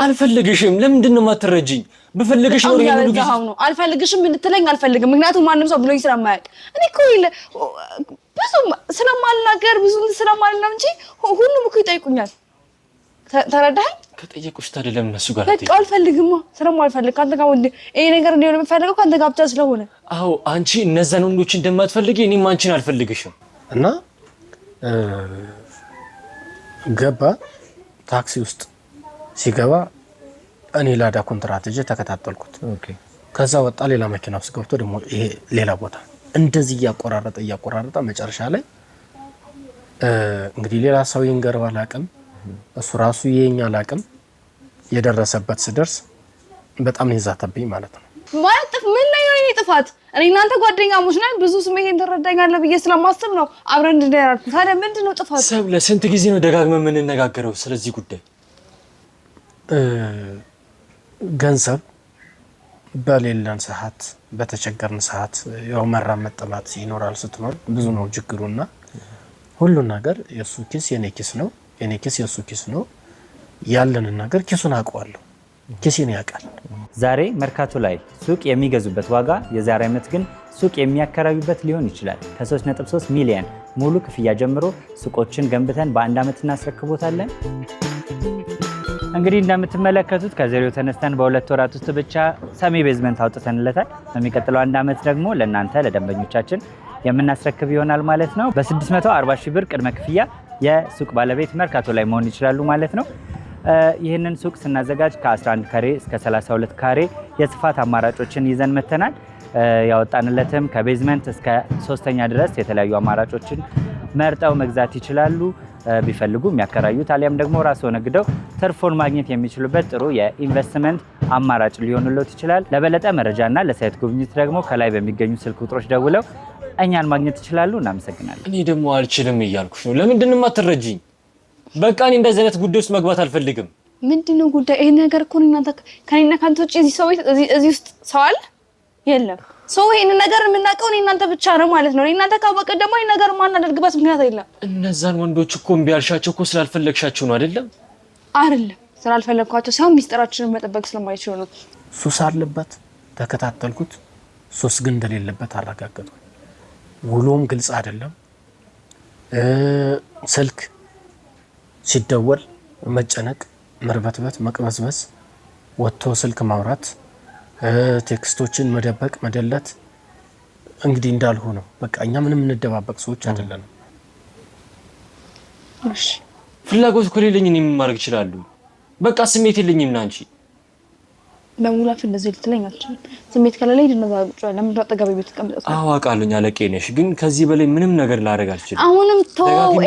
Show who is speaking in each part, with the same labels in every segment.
Speaker 1: አልፈልግሽም ለምንድነው ማትረጂኝ በፈልግሽ ነው
Speaker 2: ነው አልፈልግሽም እንትለኝ አልፈልግም ምክንያቱም ማንንም ሰው ብሎኝ ስለማያውቅ እኔ እኮ ብዙ ስለማልናገር ብዙ ስለማልናም እንጂ ሁሉም እኮ ይጠይቁኛል ተረዳኸኝ
Speaker 1: ከጠየቁሽ ታዲያ ለምን እሱ ጋር
Speaker 2: በቃ አልፈልግም ስለማልፈልግ ካንተ ጋር ወንድ ይሄ ነገር እንዲሆን የምፈልገው ካንተ ጋር ብቻ ስለሆነ
Speaker 1: አዎ አንቺ እነዛን ወንዶች እንደማትፈልጊ እኔም አንቺን አልፈልግሽም
Speaker 3: እና ገባ ታክሲ ውስጥ ሲገባ እኔ ላዳ ኮንትራት እጄ ተከታተልኩት ኦኬ ከዛ ወጣ ሌላ መኪና ውስጥ ገብቶ ደግሞ ይሄ ሌላ ቦታ እንደዚህ ያቆራረጠ መጨረሻ ላይ እንግዲህ ሌላ ሰው ይንገርባል አቅም እሱ ራሱ የኛ አላቅም የደረሰበት ሲደርስ በጣም ይዛተብኝ ማለት ነው
Speaker 2: ማለት ምን ላይ ነው ጥፋት እኔ እናንተ ጓደኛሞች ነን ብዙ ስሜቴን ተረዳኛለህ ብዬ ስለማስብ ነው አብረን እንድንደራርኩ ታዲያ ምንድነው ጥፋት
Speaker 1: ሰብ ለስንት ጊዜ ነው ደጋግመን የምንነጋገረው ስለዚህ ጉዳይ ገንዘብ በሌለን ሰዓት በተቸገርን ሰዓት ያው መራመድ ጥማት ይኖራል ስትኖር ብዙ ነው ችግሩና ሁሉ ነገር የሱ ኪስ የኔ ኪስ ነው የኔ ኪስ የሱ ኪስ ነው ያለን ነገር ኪሱን አውቀዋለሁ ኪስን ያውቃል
Speaker 4: ዛሬ መርካቶ ላይ ሱቅ የሚገዙበት ዋጋ የዛሬ ዓመት ግን ሱቅ የሚያከራዩበት ሊሆን ይችላል ከ3.3 ሚሊዮን ሙሉ ክፍያ ጀምሮ ሱቆችን ገንብተን በአንድ ዓመት እናስረክቦታለን እንግዲህ እንደምትመለከቱት ከዜሮ ተነስተን በሁለት ወራት ውስጥ ብቻ ሰሚ ቤዝመንት አውጥተንለታል በሚቀጥለው አንድ ዓመት ደግሞ ለእናንተ ለደንበኞቻችን የምናስረክብ ይሆናል ማለት ነው በ640 ሺህ ብር ቅድመ ክፍያ የሱቅ ባለቤት መርካቶ ላይ መሆን ይችላሉ ማለት ነው ይህንን ሱቅ ስናዘጋጅ ከ11 ካሬ እስከ 32 ካሬ የስፋት አማራጮችን ይዘን መተናል ያወጣንለትም ከቤዝመንት እስከ 3ኛ ድረስ የተለያዩ አማራጮችን መርጠው መግዛት ይችላሉ ቢፈልጉ የሚያከራዩት አሊያም ደግሞ ራስዎ ነግደው ተርፎን ማግኘት የሚችሉበት ጥሩ የኢንቨስትመንት አማራጭ ሊሆንልዎት ይችላል ለበለጠ መረጃና ለሳይት ጉብኝት ደግሞ ከላይ በሚገኙ ስልክ ቁጥሮች ደውለው እኛን ማግኘት ይችላሉ እናመሰግናለን
Speaker 1: እኔ ደግሞ አልችልም እያልኩሽ ነው ለምንድነው ማትረጂኝ በቃ እኔ እንደዚህ አይነት ጉዳይ ውስጥ መግባት አልፈልግም
Speaker 2: ምንድነው ጉዳይ ይሄ ነገር እኮ እናንተ ከኔና ካንተ ውጪ እዚህ ውስጥ ሰው አለ የለም ሰው ይሄን ነገር የምናውቀው እኔ እናንተ ብቻ ነው ማለት ነው እናንተ ካወቀ ደግሞ ይሄን ነገር ማናደርግበት ምክንያት የለም
Speaker 1: እነዛን ወንዶች እኮ እምቢ ያልሻቸው እኮ ስላልፈለግሻቸው ነው አይደለም
Speaker 2: ስላልፈለግኳቸው ሳይሆን ሚስጥራችንን መጠበቅ ስለማይችሉ ነው
Speaker 3: ሱስ አለበት ተከታተልኩት ሱስ ግን እንደሌለበት አረጋግጠው ውሎም ግልጽ አይደለም ስልክ ሲደወል መጨነቅ መርበትበት መቅበዝበዝ ወጥቶ ስልክ ማውራት ቴክስቶችን መደበቅ መደለት እንግዲህ እንዳልሆነው በቃ እኛ ምንም እንደባበቅ ሰዎች አይደለም
Speaker 2: እሺ
Speaker 1: ፍላጎት ኮሌለኝ እኔ ምን ማድረግ ይችላል በቃ ስሜት የለኝም ናንቺ
Speaker 2: ለሙላፍ እንደዚህ ልትለኝ አትችልም ስሜት ከሌለኝ ድነዛውጫ ለምን ተጠጋቢ ቤት ተቀምጠው
Speaker 1: አዋቃለኝ አለቄ ነሽ ግን ከዚህ በላይ ምንም ነገር ላደርግ አልችልም
Speaker 2: አሁንም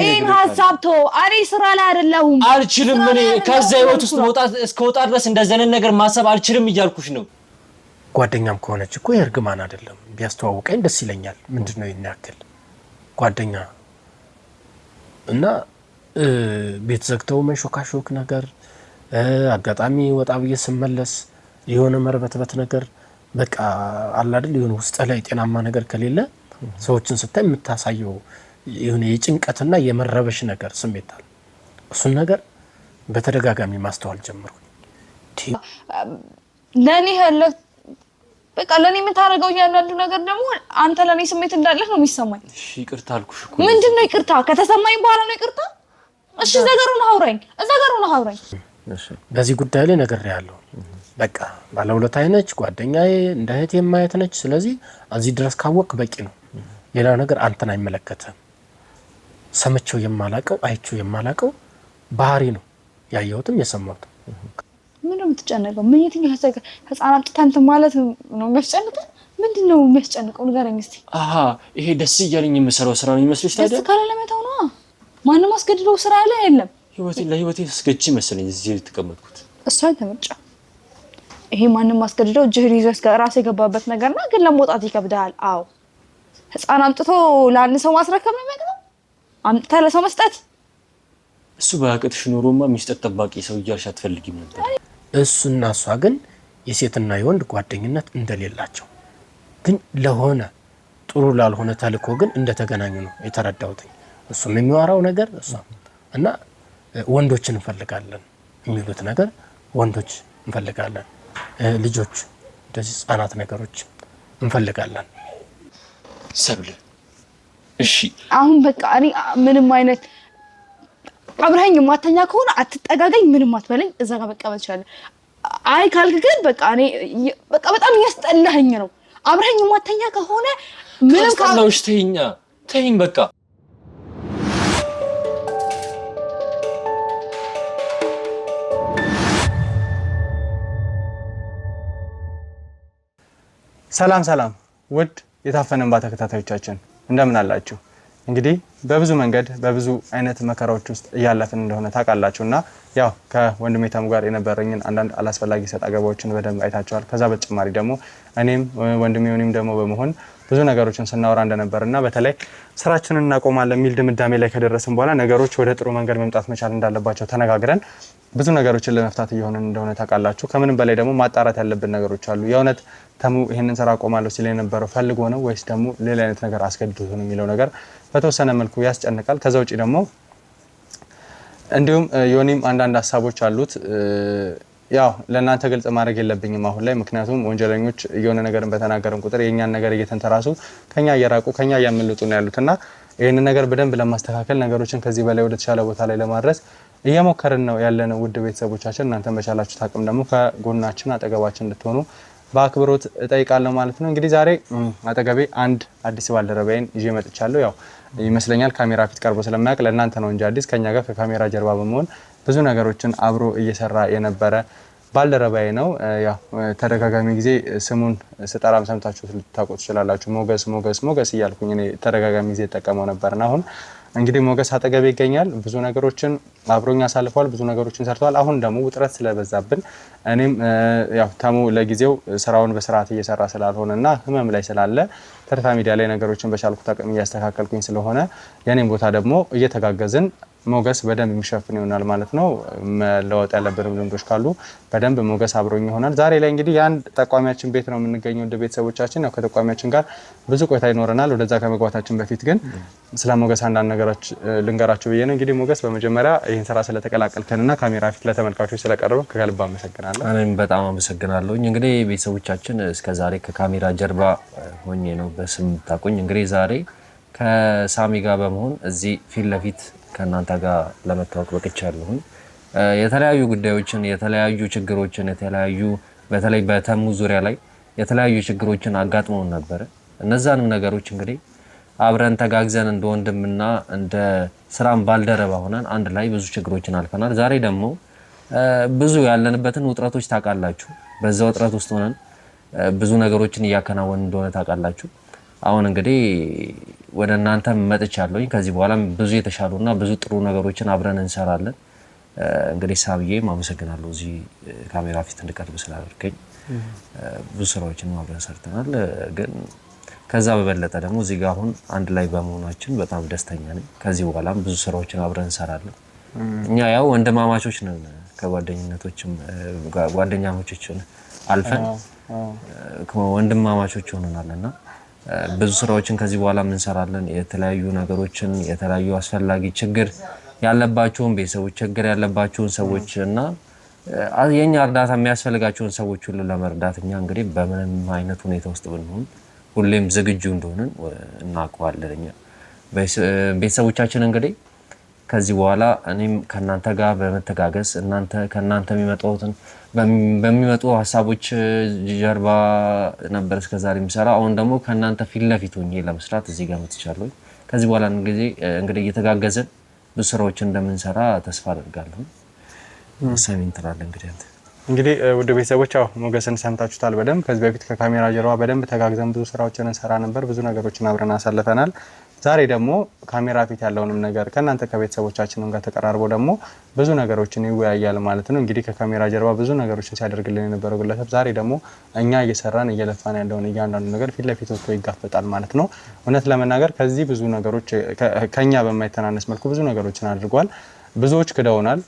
Speaker 2: ይሄን ሐሳብ አሪ ስራ ላይ አይደለሁም
Speaker 1: አልችልም እኔ ከዛ ህይወት ውስጥ መውጣት እስከወጣ ድረስ እንደዘነን ነገር ማሰብ አልችልም እያልኩሽ ነው
Speaker 3: ጓደኛም ከሆነች እኮ የርግማን አይደለም ቢያስተዋውቀኝ ደስ ይለኛል ምንድነው ይናከል ጓደኛ እና ቤት ዘግተው መንሾካሾክ ነገር አጋጣሚ ወጣ ብዬ ስመለስ የሆነ መርበትበት ነገር በቃ አለ አይደል የሆነ ውስጥ ላይ ጤናማ ነገር ከሌለ ሰዎችን ስታይ የምታሳየው የሆነ የጭንቀትና የመረበሽ ነገር ስሜት አለ እሱን ነገር በተደጋጋሚ ማስተዋል ጀመርኩ
Speaker 2: ለኔ ያለ በቃ ለኔ የምታረጋው ያንዳንዱ ነገር ደግሞ አንተ ለኔ ስሜት እንዳለህ ነው የሚሰማኝ
Speaker 1: እሺ ይቅርታ አልኩሽ እኮ
Speaker 2: ምንድነው ይቅርታ ከተሰማኝ በኋላ ነው ይቅርታ እሺ ዘገሩን አውራኝ እሺ
Speaker 3: በዚህ ጉዳይ ላይ ነገር ያለው በቃ ባለውለታ አይነች ጓደኛዬ እንደ እህቴ የማየት ነች ስለዚህ እዚህ ድረስ ካወቅ በቂ ነው ሌላ ነገር አንተን አይመለከተም ሰምቼው የማላቀው አይቼው የማላቀው ባህሪ ነው ያየሁትም የሰማሁትም
Speaker 2: ምንድነው የምትጨነቀው ምን የትኛው ህፃናት ታንተ ማለት ነው የሚያስጨንቀው ምንድነው የሚያስጨንቀው ንገረኝ እስቲ
Speaker 1: ይሄ ደስ እያለኝ የምሰራው ስራ ነው ይመስልሽ ታዲያ
Speaker 2: ደስ ካለ ለመተው ነው ማንንም አስገድደው ስራ ያለ የለም
Speaker 1: ለህይወቴ ስገጭ መሰለኝ እዚህ ተቀመጥኩት
Speaker 2: እሷ ተመጫ ይሄ ማንንም አስገድደው ጅህሪ ይዘስ ራስ የገባበት ነገርና ግን ለመውጣት ይከብዳል አዎ ህፃን አምጥቶ ለአንድ ሰው ማስረከብ ነው የሚያቀው አምጥታ ለሰው መስጠት
Speaker 1: እሱ ባያቅትሽ ኖሮማ ሚስጥር ጠባቂ ሰው እያልሽ አትፈልጊም ነበር
Speaker 3: እሱና እሷ ግን የሴትና የወንድ ጓደኝነት እንደሌላቸው ግን ለሆነ ጥሩ ላልሆነ ተልኮ ግን እንደተገናኙ ነው የተረዳሁት እሱም የሚዋራው ነገር እሷ እና ወንዶችን እንፈልጋለን የሚሉት ነገር
Speaker 1: ወንዶች እንፈልጋለን፣ ልጆች እንደዚህ ህጻናት ነገሮች እንፈልጋለን።
Speaker 5: ሰብለ እሺ
Speaker 2: አሁን በቃ እኔ ምንም አይነት አብረኸኝ ማተኛ ከሆነ አትጠጋገኝ፣ ምንም አትበለኝ፣ እዛ ጋር መቀመጥ ይችላል። አይ ካልክ ግን በቃ እኔ በቃ በጣም እያስጠላኸኝ ነው። አብረኸኝ ማተኛ ከሆነ ምንም
Speaker 5: ካላውሽ ተይኝ በቃ።
Speaker 6: ሰላም ውድ የታፈነ እንባ ተከታታዮቻችን እንደምን አላችሁ? እንግዲህ በብዙ መንገድ በብዙ አይነት መከራዎች ውስጥ እያለፍን እንደሆነ ታውቃላችሁና ያው ከወንድሜ ታሙ ጋር የነበረኝን አንዳንድ አላስፈላጊ ሰጣ ገባዎችን በደንብ አይታችኋል። ከዛ በተጨማሪ ደግሞ እኔም ወንድሜ ሆኔም ደግሞ በመሆን ብዙ ነገሮችን ስናወራ እንደነበርና በተለይ ስራችንን እናቆማለን የሚል ድምዳሜ ላይ ከደረስን በኋላ ነገሮች ወደ ጥሩ መንገድ መምጣት መቻል እንዳለባቸው ተነጋግረን ብዙ ነገሮችን ለመፍታት እየሆነን እንደሆነ ታውቃላችሁ። ከምንም በላይ ደግሞ ማጣራት ያለብን ነገሮች አሉ። የእውነት ተሙ ይሄንን ስራ አቆማለሁ ሲል የነበረው ፈልጎ ነው ወይስ ደግሞ ሌላ አይነት ነገር አስገድዶት ነው የሚለው ነገር በተወሰነ መልኩ ያስጨንቃል። ከዛ ውጪ ደግሞ እንዲሁም ዮኒም አንዳንድ ሀሳቦች አሉት። ያው ለእናንተ ግልጽ ማድረግ የለብኝም አሁን ላይ፣ ምክንያቱም ወንጀለኞች የሆነ ነገርን በተናገርን ቁጥር የኛን ነገር እየተንተራሱ ከኛ እየራቁ ከኛ እያመለጡ ነው ያሉትና ይሄንን ነገር በደንብ ለማስተካከል ነገሮችን ከዚህ በላይ ወደ ተሻለ ቦታ ላይ ለማድረስ እየሞከርን ነው ያለነው። ውድ ቤተሰቦቻችን እናንተም በቻላችሁት አቅም ደግሞ ከጎናችን አጠገባችን እንድትሆኑ በአክብሮት እጠይቃለሁ ማለት ነው። እንግዲህ ዛሬ አጠገቤ አንድ አዲስ ባልደረባዬን ይዤ መጥቻለሁ። ያው ይመስለኛል ካሜራ ፊት ቀርቦ ስለማያውቅ ለእናንተ ነው እንጂ አዲስ፣ ከኛ ጋር ከካሜራ ጀርባ በመሆን ብዙ ነገሮችን አብሮ እየሰራ የነበረ ባልደረባዬ ነው። ያው ተደጋጋሚ ጊዜ ስሙን ስጠራም ሰምታችሁ ልታውቁት ትችላላችሁ። ሞገስ እያልኩኝ እኔ ተደጋጋሚ ጊዜ ተጠቀመው ነበርና አሁን እንግዲህ ሞገስ አጠገቤ ይገኛል። ብዙ ነገሮችን አብሮኛ አሳልፏል፣ ብዙ ነገሮችን ሰርቷል። አሁን ደግሞ ውጥረት ስለበዛብን እኔም ያው ተሙ ለጊዜው ስራውን በስርዓት እየሰራ ስላልሆነና ህመም ላይ ስላለ ተርታ ሚዲያ ላይ ነገሮችን በቻልኩት አቅም እያስተካከልኩኝ ስለሆነ የኔም ቦታ ደግሞ እየተጋገዝን ሞገስ በደንብ የሚሸፍን ይሆናል ማለት ነው። መለወጥ ያለብንም ልምዶች ካሉ በደንብ ሞገስ አብሮኝ ይሆናል። ዛሬ ላይ እንግዲህ የአንድ ጠቋሚያችን ቤት ነው የምንገኘው። እንደ ቤተሰቦቻችን ያው ከጠቋሚያችን ጋር ብዙ ቆይታ ይኖረናል። ወደዛ ከመግባታችን በፊት ግን ስለ ሞገስ አንዳንድ ነገሮች ልንገራችሁ ብዬ ነው። እንግዲህ ሞገስ በመጀመሪያ ይህን ስራ ስለተቀላቀልከንና ካሜራ ፊት ለተመልካቾች ስለቀረበ ከልብ አመሰግናለሁ።
Speaker 5: እኔም በጣም አመሰግናለሁ። እንግዲህ ቤተሰቦቻችን እስከዛሬ ከካሜራ ጀርባ ሆኜ ነው በስም ታቁኝ። እንግዲህ ዛሬ ከሳሚ ጋር በመሆን እዚህ ፊት ለፊት ከእናንተ ጋር ለመታወቅ በቅቻለሁ። የተለያዩ ጉዳዮችን፣ የተለያዩ ችግሮችን፣ የተለያዩ በተለይ በተሙ ዙሪያ ላይ የተለያዩ ችግሮችን አጋጥመውን ነበር። እነዛንም ነገሮች እንግዲህ አብረን ተጋግዘን እንደ ወንድምና እንደ ስራም ባልደረባ ሆነን አንድ ላይ ብዙ ችግሮችን አልፈናል። ዛሬ ደግሞ ብዙ ያለንበትን ውጥረቶች ታውቃላችሁ። በዛ ውጥረት ውስጥ ሆነን ብዙ ነገሮችን እያከናወን እንደሆነ ታውቃላችሁ። አሁን እንግዲህ ወደ እናንተ መጥቻለሁኝ። ከዚህ በኋላ ብዙ የተሻሉና ብዙ ጥሩ ነገሮችን አብረን እንሰራለን። እንግዲህ ሳብዬም አመሰግናለሁ እዚህ ካሜራ ፊት እንድቀርብ ስላደረገኝ። ብዙ ስራዎችን አብረን ሰርተናል። ግን ከዛ በበለጠ ደግሞ እዚህ ጋር አሁን አንድ ላይ በመሆናችን በጣም ደስተኛ ነኝ። ከዚህ በኋላም ብዙ ስራዎችን አብረን እንሰራለን። እኛ ያው ወንድማማቾች ነን። ከጓደኝነቶችም ጓደኛሞቾችን አልፈን ወንድማማቾች ሆነናልና ብዙ ስራዎችን ከዚህ በኋላ እንሰራለን። የተለያዩ ነገሮችን የተለያዩ አስፈላጊ ችግር ያለባቸውን ቤተሰቦች ችግር ያለባቸውን ሰዎች እና የኛ እርዳታ የሚያስፈልጋቸውን ሰዎች ሁሉ ለመርዳት እኛ እንግዲህ በምንም አይነት ሁኔታ ውስጥ ብንሆን ሁሌም ዝግጁ እንደሆንን እናውቀዋለን። እኛ ቤተሰቦቻችን እንግዲህ ከዚህ በኋላ እኔም ከናንተ ጋር በመተጋገዝ እናንተ ከናንተ በሚመጡ ሀሳቦች ጀርባ ነበር እስከዛሬ የሚሰራ። አሁን ደግሞ ከናንተ ፊት ለፊት ሆኜ ለመስራት እዚህ ጋር መጥቻለሁ። ከዚህ በኋላ እንግዲህ እየተጋገዘን ብዙ ስራዎችን እንደምንሰራ ተስፋ አደርጋለሁ። ሰሚን ትላለህ
Speaker 6: እንግዲህ ውድ ቤተሰቦች ያው ሞገስን ሰምታችሁታል በደንብ። ከዚህ በፊት ከካሜራ ጀርባ በደንብ ተጋግዘን ብዙ ስራዎችን እንሰራ ነበር። ብዙ ነገሮችን አብረን አሳልፈናል። ዛሬ ደግሞ ካሜራ ፊት ያለውንም ነገር ከናንተ ከቤተሰቦቻችንም ጋር ተቀራርቦ ደግሞ ብዙ ነገሮችን ይወያያል ማለት ነው። እንግዲህ ከካሜራ ጀርባ ብዙ ነገሮችን ሲያደርግልን የነበረው ግለሰብ ዛሬ ደግሞ እኛ እየሰራን እየለፋን ያለውን እያንዳንዱ ነገር ፊት ለፊት ወጥቶ ይጋፈጣል ማለት ነው። እውነት ለመናገር ከዚህ ብዙ ነገሮች ከኛ በማይተናነስ መልኩ ብዙ ነገሮችን አድርጓል። ብዙዎች ክደውናል።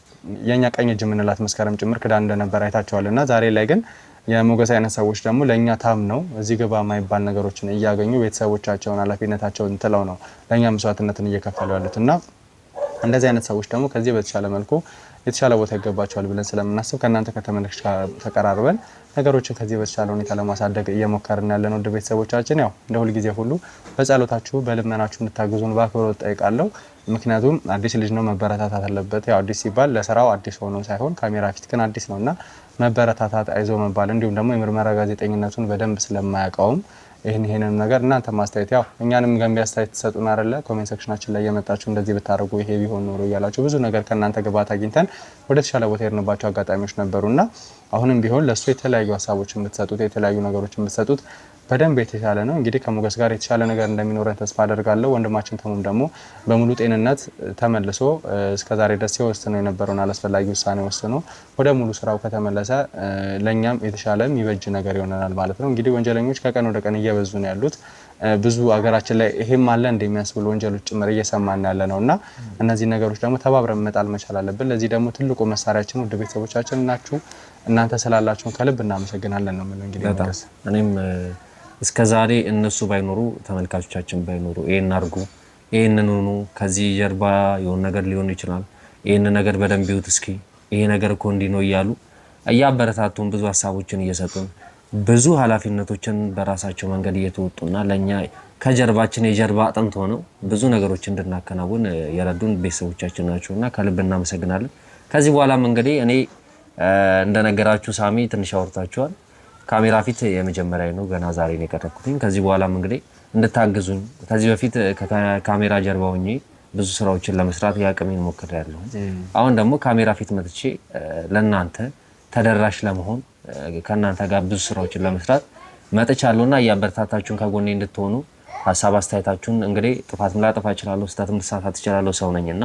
Speaker 6: የኛ ቀኝ እጅ የምንላት መስከረም ጭምር ክዳ እንደነበር አይታቸዋልና ዛሬ ላይ ግን የሞገስ አይነት ሰዎች ደግሞ ለኛ ታም ነው እዚህ ግባ የማይባል ነገሮችን እያገኙ ቤተሰቦቻቸውን ኃላፊነታቸውን ትለው ነው ለኛ መስዋዕትነትን እየከፈሉ ያሉትና እንደዚህ አይነት ሰዎች ደግሞ ከዚህ በተሻለ መልኩ የተሻለ ቦታ ይገባቸዋል ብለን ስለምናስብ ከእናንተ ከተመልካቾች ጋር ተቀራርበን ነገሮችን ከዚህ በተሻለ ሁኔታ ለማሳደግ እየሞከርን ያለነው ውድ ቤተሰቦቻችን፣ ያው እንደ ሁልጊዜ ሁሉ በጸሎታችሁ በልመናችሁ እንድታግዙን በአክብሮት ጠይቃለሁ። ምክንያቱም አዲስ ልጅ ነው፣ መበረታታት አለበት። ያው አዲስ ሲባል ለስራው አዲስ ሆኖ ሳይሆን ካሜራ ፊት ግን አዲስ ነውና መበረታታት፣ አይዞ መባል እንዲሁም ደግሞ የምርመራ ጋዜጠኝነቱን በደንብ ስለማያውቀውም ይሄንን ነገር እናንተ ማስተያየት ያው እኛንም ገንቢ አስተያየት ተሰጡን አይደለ? ኮሜንት ሴክሽናችን ላይ የመጣችሁ እንደዚህ ብታደርጉ ይሄ ቢሆን ኖሮ እያላችሁ ብዙ ነገር ከእናንተ ግብአት አግኝተን ወደ ተሻለ ቦታ የሄድንባቸው አጋጣሚዎች ነበሩና አሁንም ቢሆን ለሱ የተለያዩ ሀሳቦችን የምትሰጡት የተለያዩ ነገሮችን የምትሰጡት በደንብ የተሻለ ነው። እንግዲህ ከሞገስ ጋር የተሻለ ነገር እንደሚኖረን ተስፋ አደርጋለሁ። ወንድማችን ተሙም ደግሞ በሙሉ ጤንነት ተመልሶ እስከዛሬ ድረስ የወሰነው የነበረውን አላስፈላጊ ውሳኔ ወስኖ ወደ ሙሉ ስራው ከተመለሰ ለኛም የተሻለ የሚበጅ ነገር ይሆነናል ማለት ነው። እንግዲህ ወንጀለኞች ከቀን ወደ ቀን እየበዙ ነው ያሉት። ብዙ ሀገራችን ላይ ይሄም አለ እንደሚያስብሉ ወንጀሎች ጭምር እየሰማን ያለ ነውና እነዚህ ነገሮች ደግሞ ተባብረን መጣል መቻል አለብን። ለዚህ ደግሞ ትልቁ መሳሪያችን ውድ ቤተሰቦቻችን ናችሁ። እናንተ ስላላችሁን ከልብ እናመሰግናለን ነው የምለው። እንግዲህ
Speaker 5: እኔም እስከዛሬ እነሱ ባይኖሩ ተመልካቾቻችን ባይኖሩ ይሄን አርጉ ይሄንን ሆኖ ከዚህ ጀርባ የሆነ ነገር ሊሆን ይችላል፣ ይሄን ነገር በደንብ ይዩት እስኪ ይሄ ነገር እኮ እንዲህ ነው እያሉ እያበረታቱን ብዙ ሀሳቦችን እየሰጡን ብዙ ኃላፊነቶችን በራሳቸው መንገድ እየተወጡና ለኛ ከጀርባችን የጀርባ አጥንት ሆነው ብዙ ነገሮች እንድናከናውን የረዱን ቤተሰቦቻችን ናቸውና ከልብ እናመሰግናለን። ከዚህ በኋላም እንግዲህ እኔ እንደነገራችሁ ሳሚ ትንሽ አውርታችኋል። ካሜራ ፊት የመጀመሪያ ነው፣ ገና ዛሬ ነው የቀረብኩት። ከዚህ በኋላም እንግዲህ እንድታግዙኝ ከዚህ በፊት ከካሜራ ጀርባ ሆኜ ብዙ ስራዎችን ለመስራት ያቅሜን ሞክሬያለሁ። አሁን ደግሞ ካሜራ ፊት መጥቼ ለእናንተ ተደራሽ ለመሆን ከእናንተ ጋር ብዙ ስራዎችን ለመስራት መጥቻለሁና እያበረታታችሁን ከጎኔ እንድትሆኑ ሀሳብ አስተያየታችሁን እንግዲህ ጥፋትም ላጠፋ እችላለሁ፣ ስህተትም ልሳሳት እችላለሁ፣ ሰው ነኝና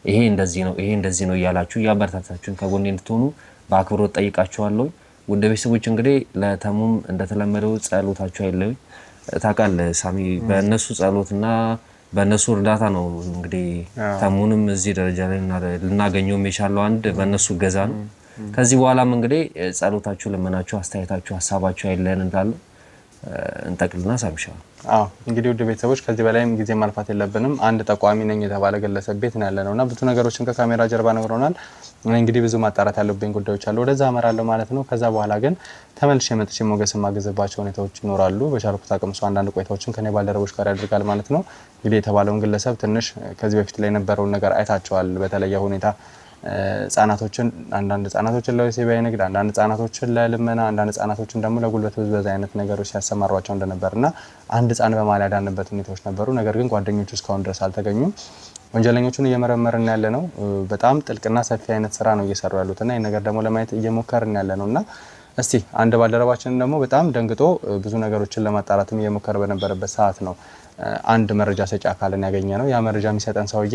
Speaker 5: ይሄ እንደዚህ ነው ይሄ እንደዚህ ነው እያላችሁ እያበረታታችሁን ከጎኔ እንድትሆኑ በአክብሮት ጠይቃችኋለሁ። ውድ ቤተሰቦች እንግዲህ ለተሙም እንደተለመደው ጸሎታችሁ አይለኝ። ታውቃለህ ሳሚ በእነሱ ጸሎትና በእነሱ እርዳታ ነው እንግዲህ ተሙንም እዚህ ደረጃ ላይ ልናገኘው የቻለው አንድ በእነሱ ገዛ ነው። ከዚህ በኋላም እንግዲህ ጸሎታችሁ፣ ልመናችሁ፣ አስተያየታችሁ፣ ሀሳባችሁ አይለየን እንዳለ እንጠቅልና ሳምሻ።
Speaker 6: እንግዲህ ውድ ቤተሰቦች ከዚህ በላይም ጊዜ ማልፋት የለብንም። አንድ ጠቋሚ ነኝ የተባለ ግለሰብ ቤት ነው ያለነውና ብዙ ነገሮችን ከካሜራ ጀርባ ነግሮናል። እንግዲህ ብዙ ማጣራት ያለብኝ ጉዳዮች አሉ፣ ወደዛ አመራለሁ ማለት ነው። ከዛ በኋላ ግን ተመልሼ መጥቼ ሞገስ ማገዝባቸው ሁኔታዎች ይኖራሉ። በቻልኩት አቅም እሱ አንዳንድ ቆይታዎችን ከኔ ባልደረቦች ጋር ያደርጋል ማለት ነው። እንግዲህ የተባለውን ግለሰብ ትንሽ ከዚህ በፊት ላይ የነበረውን ነገር አይታቸዋል። በተለየ ሁኔታ ህጻናቶችን አንዳንድ ህጻናቶችን ለወሲባዊ ንግድ፣ አንዳንድ ህጻናቶችን ለልመና፣ አንዳንድ ህጻናቶችን ደግሞ ለጉልበት ብዝበዛ አይነት ነገሮች ሲያሰማሯቸው እንደነበርና አንድ ህጻን በማል ያዳንበት ሁኔታዎች ነበሩ። ነገር ግን ጓደኞቹ እስካሁን ድረስ አልተገኙም። ወንጀለኞቹን እየመረመርን ያለ ነው። በጣም ጥልቅና ሰፊ አይነት ስራ ነው እየሰሩ ያሉትና ይህ ነገር ደግሞ ለማየት እየሞከርን ያለ ነውና እስቲ አንድ ባልደረባችን ደግሞ በጣም ደንግጦ ብዙ ነገሮችን ለማጣራትም እየሞከረ በነበረበት ሰዓት ነው አንድ መረጃ ሰጪ አካልን ያገኘ ነው። ያ መረጃ የሚሰጠን ሰውዬ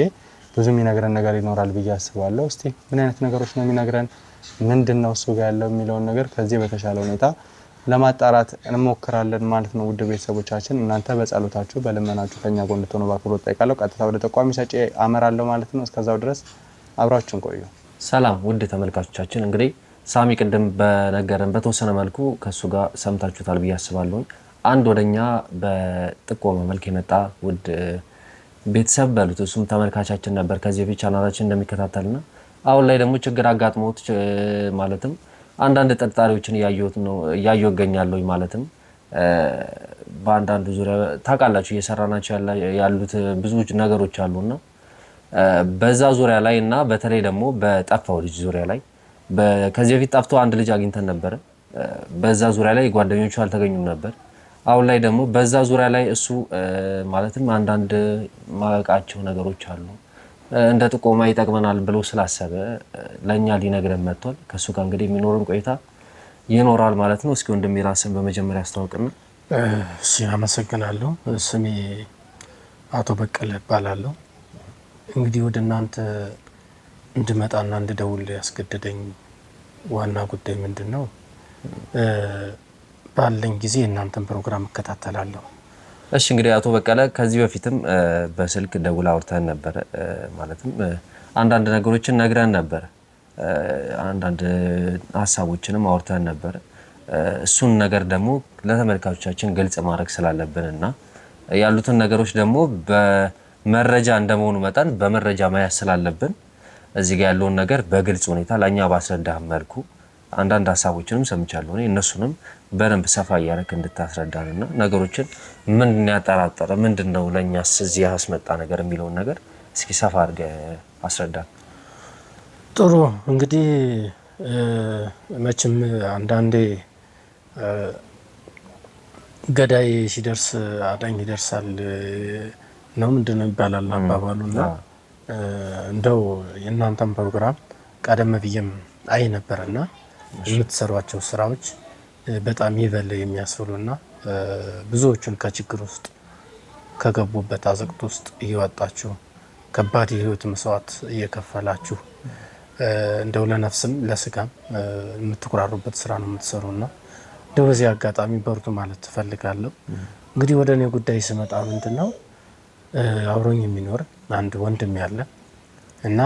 Speaker 6: ብዙ የሚነግረን ነገር ይኖራል ብዬ አስባለሁ። እስቲ ምን አይነት ነገሮች ነው የሚነግረን፣ ምንድነው እሱ ጋር ያለው የሚለውን ነገር ከዚህ በተሻለ ሁኔታ ለማጣራት እንሞክራለን ማለት ነው። ውድ ቤተሰቦቻችን እናንተ በጸሎታችሁ በልመናችሁ ከኛ ጎን እንድትሆኑ በአክብሮት ጠይቃለሁ። ቀጥታ ወደ ጠቋሚ ሰጪ አመራለሁ ማለት ነው። እስከዛው ድረስ አብራችሁን ቆዩ።
Speaker 5: ሰላም ውድ ተመልካቾቻችን፣ እንግዲህ ሳሚ ቅድም በነገረን በተወሰነ መልኩ ከሱ ጋር ሰምታችሁታል ብዬ አስባለሁ። አንድ ወደኛ በጥቆማ መልክ የመጣ ውድ ቤተሰብ በሉት እሱም ተመልካቻችን ነበር ከዚህ በፊት ቻናላችን እንደሚከታተልና አሁን ላይ ደግሞ ችግር አጋጥሞት ማለትም አንዳንድ ጥርጣሬዎችን እያየሁ እገኛለሁ። ማለትም በአንዳንዱ ዙሪያ ታውቃላችሁ እየሰራናቸው ያሉት ብዙ ነገሮች አሉና በዛ ዙሪያ ላይ እና በተለይ ደግሞ በጠፋው ልጅ ዙሪያ ላይ ከዚህ በፊት ጠፍቶ አንድ ልጅ አግኝተን ነበር። በዛ ዙሪያ ላይ ጓደኞቹ አልተገኙም ነበር። አሁን ላይ ደግሞ በዛ ዙሪያ ላይ እሱ ማለትም አንዳንድ ማቃቸው ነገሮች አሉ እንደ ጥቆማ ይጠቅመናል ብሎ ስላሰበ ለኛ ሊነግረን መጥቷል። ከሱ ጋር እንግዲህ የሚኖርን ቆይታ ይኖራል ማለት ነው። እስኪ ወንድሜ ራስን በመጀመሪያ አስተዋውቅና።
Speaker 3: እሺ አመሰግናለሁ። ስሜ አቶ በቀለ እባላለሁ። እንግዲህ ወደ እናንተ እንድመጣና እንድደውል ያስገደደኝ ዋና ጉዳይ ምንድነው? ባለኝ ጊዜ እናንተን ፕሮግራም እከታተላለሁ።
Speaker 5: እሺ እንግዲህ አቶ በቀለ ከዚህ በፊትም በስልክ ደውል አውርተን ነበር። ማለትም አንዳንድ ነገሮችን ነግረን ነበር፣ አንዳንድ ሀሳቦችንም አውርተን ነበር። እሱን ነገር ደግሞ ለተመልካቾቻችን ግልጽ ማድረግ ስላለብንና ያሉትን ነገሮች ደግሞ በመረጃ እንደመሆኑ መጠን በመረጃ ማያዝ ስላለብን እዚህ ጋር ያለውን ነገር በግልጽ ሁኔታ ለኛ ባስረዳህ መልኩ አንዳንድ ሀሳቦችንም ሰምቻለሁ። እነሱንም በደንብ ሰፋ እያደረክ እንድታስረዳንና ነገሮችን ምን ያጠራጠረ ምንድነው ለኛስ እዚህ ያስመጣ ነገር የሚለውን ነገር እስኪ ሰፋ አድርገህ አስረዳን።
Speaker 3: ጥሩ እንግዲህ መቼም አንዳንዴ ገዳይ ሲደርስ አዳኝ ይደርሳል ነው ምንድነው ይባላል አባባሉና እንደው የእናንተም ፕሮግራም ቀደም ብዬም አይ ነበርና የምትሰሯቸው ስራዎች በጣም ይበል የሚያስብሉና ብዙዎቹን ከችግር ውስጥ ከገቡበት አዘቅት ውስጥ እየወጣችሁ ከባድ የህይወት መስዋዕት እየከፈላችሁ እንደው ለነፍስም ለስጋም የምትኩራሩበት ስራ ነው የምትሰሩና እንደው በዚህ አጋጣሚ በርቱ ማለት ትፈልጋለሁ። እንግዲህ ወደ እኔ ጉዳይ ስመጣ ምንድነው አብሮኝ የሚኖር አንድ ወንድም ያለ እና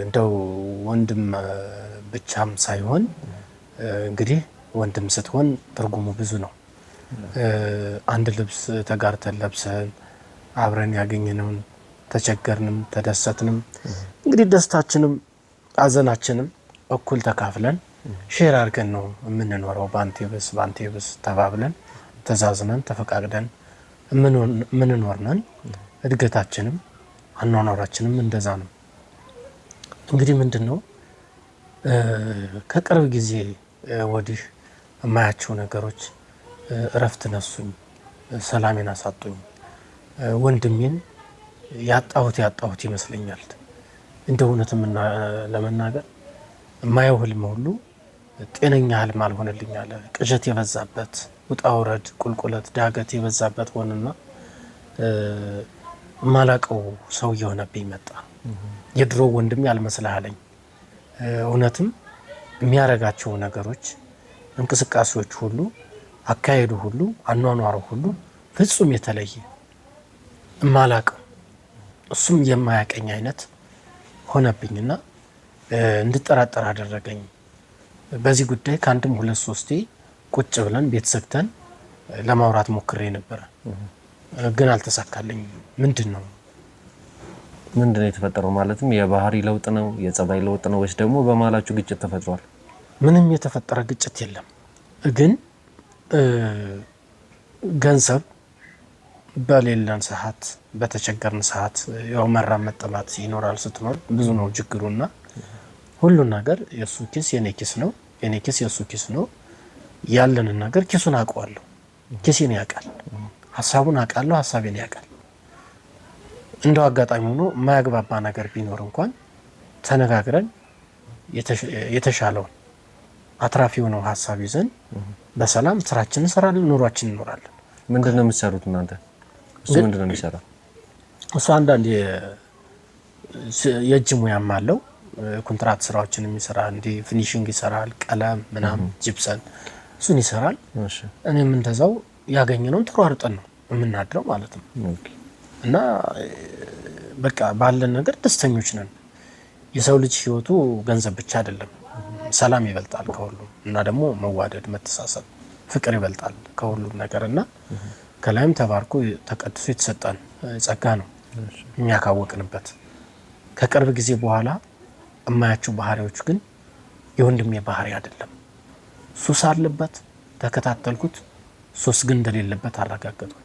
Speaker 3: እንደው ወንድም ብቻም ሳይሆን እንግዲህ ወንድም ስትሆን ትርጉሙ ብዙ ነው። አንድ ልብስ ተጋርተን ለብሰን አብረን ያገኘነውን ተቸገርንም ተደሰትንም እንግዲህ ደስታችንም አዘናችንም እኩል ተካፍለን ሼር አድርገን ነው የምንኖረው። ባንቴ ብስ ተባብለን ተዛዝነን ተፈቃቅደን ምንኖር ነን። እድገታችንም አኗኗራችንም እንደዛ ነው። እንግዲህ ምንድነው ከቅርብ ጊዜ ወዲህ የማያቸው ነገሮች እረፍት ነሱኝ፣ ሰላሜን አሳጡኝ። ወንድሜን ያጣሁት ይመስለኛል። እንደ እውነትም ለመናገር የማየው ህልም ሁሉ ጤነኛ ህልም አልሆነልኝ አለ። ቅዠት የበዛበት ውጣ ውረድ፣ ቁልቁለት፣ ዳገት የበዛበት ሆነና ማላቀው ሰው እየሆነብኝ መጣ። የድሮ ወንድሜ አልመስልሃለኝ። እውነትም የሚያረጋቸው ነገሮች፣ እንቅስቃሴዎች ሁሉ፣ አካሄዱ ሁሉ፣ አኗኗሩ ሁሉ ፍጹም የተለየ ማላቀው እሱም የማያቀኝ አይነት ሆነብኝና እንድጠራጠር አደረገኝ። በዚህ ጉዳይ ከአንድም ሁለት ሶስቴ ቁጭ ብለን ቤት ዘግተን ለማውራት ሞክሬ ነበረ፣ ግን አልተሳካልኝ። ምንድነው
Speaker 5: የተፈጠረው? ማለትም የባህሪ ለውጥ ነው፣ የጸባይ ለውጥ ነው ወይስ ደግሞ በመሀላችሁ ግጭት ተፈጥሯል?
Speaker 3: ምንም የተፈጠረ ግጭት የለም። ግን ገንዘብ በሌለን ሰዓት በተቸገርን ሰዓት ያው መራብ መጠማት ይኖራል። ስትኖር ብዙ ነው ችግሩና ሁሉን ነገር የሱ ኪስ የኔ ኪስ ነው፣ የኔ ኪስ የሱ ኪስ ነው። ያለንን ነገር ኪሱን አውቀዋለሁ፣ ኪሴን ያውቃል፣ ሀሳቡን አውቃለሁ፣ ሀሳቤን ያውቃል። እንደው አጋጣሚ ሆኖ የማያግባባ ነገር ቢኖር እንኳን ተነጋግረን የተሻለውን አትራፊ የሆነው ሀሳብ ይዘን በሰላም ስራችንን እንሰራለን፣ ኑሯችንን እንኖራለን።
Speaker 5: ምንድነው የምትሰሩት እናንተ? እሱ ምንድነው የሚሰራው?
Speaker 3: እሱ አንዳንድ የእጅ ሙያም አለው። ኮንትራት ስራዎችን የሚሰራ እንዲ ፊኒሺንግ ይሰራል፣ ቀለም ምናምን ጂፕሰን እሱን ይሰራል። እኔም እንደዛው ያገኘነውን ተሯርጠን ነው የምናድረው ማለት ነው። እና በቃ ባለን ነገር ደስተኞች ነን። የሰው ልጅ ህይወቱ ገንዘብ ብቻ አይደለም፣ ሰላም ይበልጣል ከሁሉም እና ደግሞ መዋደድ፣ መተሳሰብ፣ ፍቅር ይበልጣል ከሁሉም ነገር እና ከላይም ተባርኮ ተቀድሶ የተሰጠን ጸጋ ነው እኛ ካወቅንበት። ከቅርብ ጊዜ በኋላ እማያቸው ባህሪዎች ግን የወንድሜ ባህሪ አይደለም። ሱስ አለበት፣ ተከታተልኩት። ሱስ ግን እንደሌለበት አረጋገጥኩ።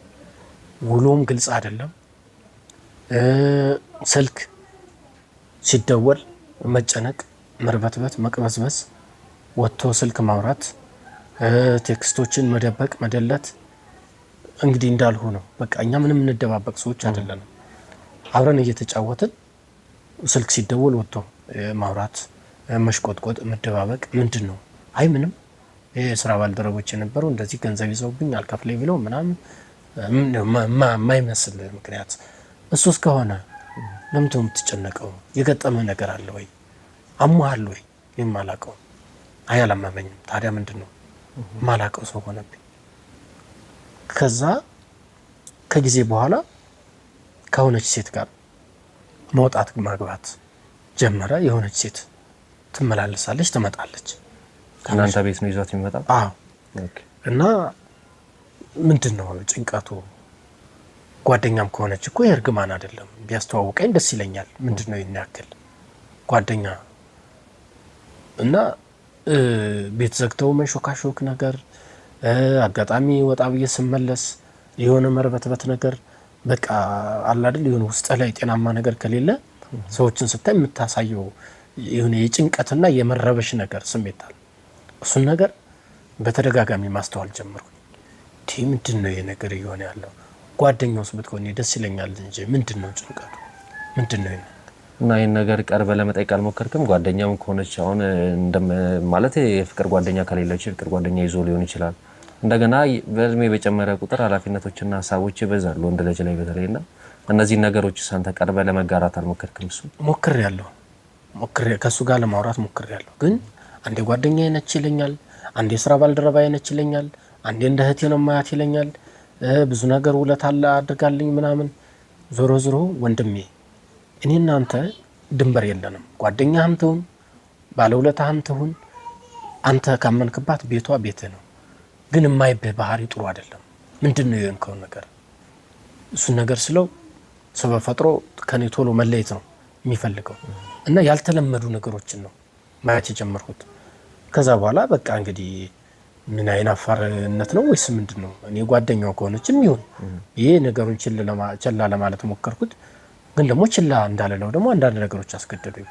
Speaker 3: ውሎም ግልጽ አይደለም። ስልክ ሲደወል መጨነቅ፣ መርበትበት፣ መቅበዝበዝ፣ ወጥቶ ስልክ ማውራት፣ ቴክስቶችን መደበቅ፣ መደለት እንግዲህ እንዳልሁ ነው። በቃ እኛ ምንም እንደባበቅ ሰዎች አይደለንም። አብረን እየተጫወትን ስልክ ሲደወል ወጥቶ ማውራት፣ መሽቆጥቆጥ፣ መደባበቅ ምንድን ነው? አይ ምንም የስራ ባልደረቦች የነበሩ እንደዚህ ገንዘብ ይዘውብኝ አልከፍለኝ ብለው ምናምን የማይመስል ምክንያት። እሱ እስከሆነ ለምን ነው የምትጨነቀው? የገጠመ ነገር አለ ወይ? አሟሃል ወይ? የማላቀው አይ አላመመኝም። ታዲያ ምንድን ነው? ማላቀው ሰው ሆነብኝ። ከዛ ከጊዜ በኋላ ከሆነች ሴት ጋር መውጣት ማግባት ጀመረ። የሆነች ሴት ትመላለሳለች፣ ትመጣለች።
Speaker 5: እናንተ ቤት ነው ይዟት የሚመጣው?
Speaker 3: አዎ። እና ምንድነው ጭንቀቱ? ጓደኛም ከሆነች እኮ የእርግማን አይደለም ቢያስተዋውቀኝ ደስ ይለኛል። ምንድነው ይናከል ጓደኛ እና ቤት ዘግተው መንሾካሾክ ነገር አጋጣሚ ወጣ ብዬ ስመለስ የሆነ መርበትበት ነገር በቃ አለ አይደል የሆነ ውስጥ ላይ ጤናማ ነገር ከሌለ ሰዎችን ስታይ የምታሳየው የሆነ የጭንቀትና የመረበሽ ነገር ስሜት አለ። እሱን ነገር በተደጋጋሚ ማስተዋል ጀመርኩ። ምንድነው የነገር ይሆነ ያለው ጓደኛውስ ብትሆን ደስ ይለኛል እንጂ ምንድነው ጭንቀቱ ምንድነው?
Speaker 5: እና ይሄን ነገር ቀርበ ለመጠየቅ አልሞከርክም? ጓደኛም ከሆነች አሁን ማለት የፍቅር ጓደኛ ከሌለች የፍቅር ጓደኛ ይዞ ሊሆን ይችላል። እንደገና በእድሜ በጨመረ ቁጥር ኃላፊነቶችና ሀሳቦች ይበዛሉ ወንድ ልጅ ላይ በተለይና እነዚህ ነገሮች ሳንተ ቀርበ ለመጋራት አልሞከርክም? እሱ
Speaker 3: ሞክሬያለሁ ከሱ ጋር ለማውራት ሞክሬያለሁ። ግን አንዴ ጓደኛዬ ነች ይለኛል፣ አንዴ ስራ ባልደረባዬ ነች ይለኛል፣ አንዴ እንደ እህቴ ነው ማያት ይለኛል። ብዙ ነገር ውለታ አድርጋልኝ ምናምን። ዞሮ ዞሮ ወንድሜ እኔ እናንተ ድንበር የለንም። ጓደኛህም ትሁን ባለውለታህም ትሁን አንተ ካመንክባት ቤቷ ቤትህ ነው። ግን የማይብህ ባህሪ ጥሩ አይደለም። ምንድነው የሆንከው ነገር? እሱን ነገር ስለው ሰው በፈጥሮ ከኔ ቶሎ መለየት ነው የሚፈልገው እና ያልተለመዱ ነገሮችን ነው ማየት የጀመርኩት። ከዛ በኋላ በቃ እንግዲህ ምን አይናፋርነት ነው ወይስ ምንድነው? እኔ ጓደኛው ከሆነችም ይሁን ይሄ ነገሩን ችላ ለማለት ሞከርኩት። ግን ደግሞ ችላ እንዳለለው ደግሞ አንዳንድ ነገሮች አስገደዱኝ።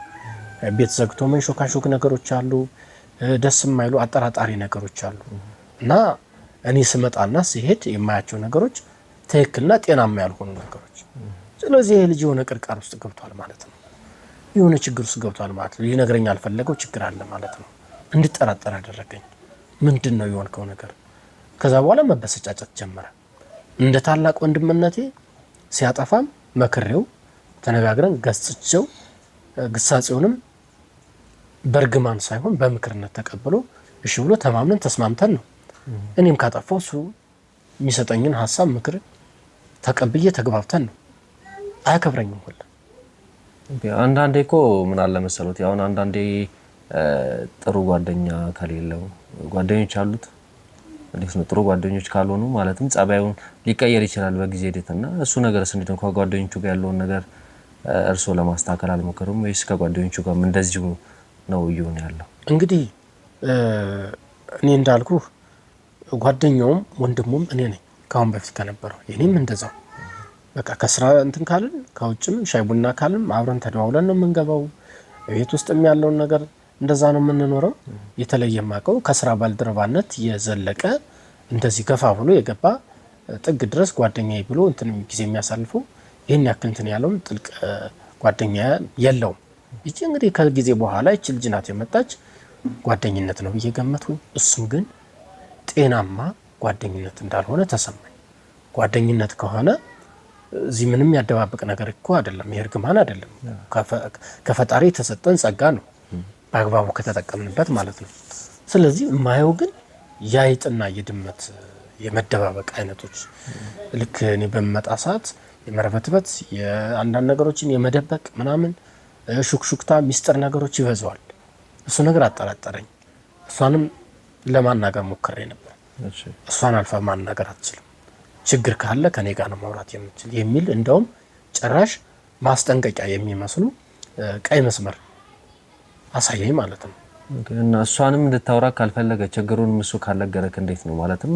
Speaker 3: ቤት ዘግቶ መንሾካሾክ ነገሮች አሉ፣ ደስ የማይሉ አጠራጣሪ ነገሮች አሉ እና እኔ ስመጣና ሲሄድ የማያቸው ነገሮች ትክክልና ጤናማ ያልሆኑ ነገሮች። ስለዚህ ልጅ የሆነ ቅርቃር ውስጥ ገብቷል ማለት ነው፣ የሆነ ችግር ውስጥ ገብቷል ማለት ነው። ሊነግረኝ ያልፈለገው ችግር አለ ማለት ነው። እንድጠራጠር አደረገኝ። ምንድነው የሆንከው ነገር? ከዛ በኋላ መበሰጫጨት ጀመረ። እንደ ታላቅ ወንድምነቴ ሲያጠፋም መክሬው ተነጋግረን ገጽቸው ግሳጼውንም በርግማን ሳይሆን በምክርነት ተቀብሎ እሺ ብሎ ተማምነን ተስማምተን ነው። እኔም ካጠፋው እሱ የሚሰጠኝን ሐሳብ ምክር ተቀብዬ ተግባብተን ነው። አያከብረኝም ሁላ።
Speaker 5: አንዳንዴ እኮ ምን አለ መሰሎት ያው አንዳንዴ ጥሩ ጓደኛ ከሌለው ጓደኞች አሉት እንዴት ነው ጥሩ ጓደኞች ካልሆኑ ማለትም ጸባዩን ሊቀየር ይችላል በጊዜ ሂደትና እሱ ነገር እንዴት ነው ከጓደኞቹ ጋር ያለውን ነገር እርሶ ለማስተካከል አልሞከሩም ወይስ ከጓደኞቹ ጋር እንደዚሁ ነው ይሁን ያለው?
Speaker 3: እንግዲህ እኔ እንዳልኩ ጓደኛውም ወንድሙም እኔ ነኝ ካሁን በፊት ከነበረው። የኔም እንደዛው በቃ ከስራ እንትን ካልን ከውጭም ሻይ ቡና ካልን አብረን ተደዋውለን ነው የምንገባው። ቤት ውስጥም ያለውን ነገር እንደዛ ነው የምንኖረው። የተለየ ማቀው ከስራ ባልደረባነት የዘለቀ እንደዚህ ገፋ ብሎ የገባ ጥግ ድረስ ጓደኛዬ ብሎ እንትን ጊዜ የሚያሳልፈው ይሄን ያክል እንትን ያለውን ጥልቅ ጓደኛ የለውም። እቺ እንግዲህ ከጊዜ በኋላ እቺ ልጅ ናት የመጣች ጓደኝነት ነው እየገመቱኝ። እሱም ግን ጤናማ ጓደኝነት እንዳልሆነ ተሰማኝ። ጓደኝነት ከሆነ እዚህ ምንም ያደባበቅ ነገር እኮ አይደለም፣ የእርግማን አይደለም። ከፈጣሪ የተሰጠን ጸጋ ነው በአግባቡ ከተጠቀምንበት ማለት ነው። ስለዚህ የማየው ግን የአይጥና የድመት የመደባበቅ አይነቶች ልክ እኔ በመጣ ሰዓት የመረበትበት የአንዳንድ ነገሮችን የመደበቅ ምናምን ሹክሹክታ ሚስጥር ነገሮች ይበዛዋል። እሱ ነገር አጠራጠረኝ። እሷንም ለማናገር ሞክሬ ነበር። እሷን አልፋ ማናገር አትችልም፣ ችግር ካለ ከኔ ጋር ነው ማውራት የምትችል የሚል እንደውም ጭራሽ ማስጠንቀቂያ የሚመስሉ ቀይ መስመር አሳየኝ ማለት ነው።
Speaker 5: እና እሷንም እንድታወራ ካልፈለገ ችግሩን እሱ ካልነገረክ እንዴት ነው ማለትም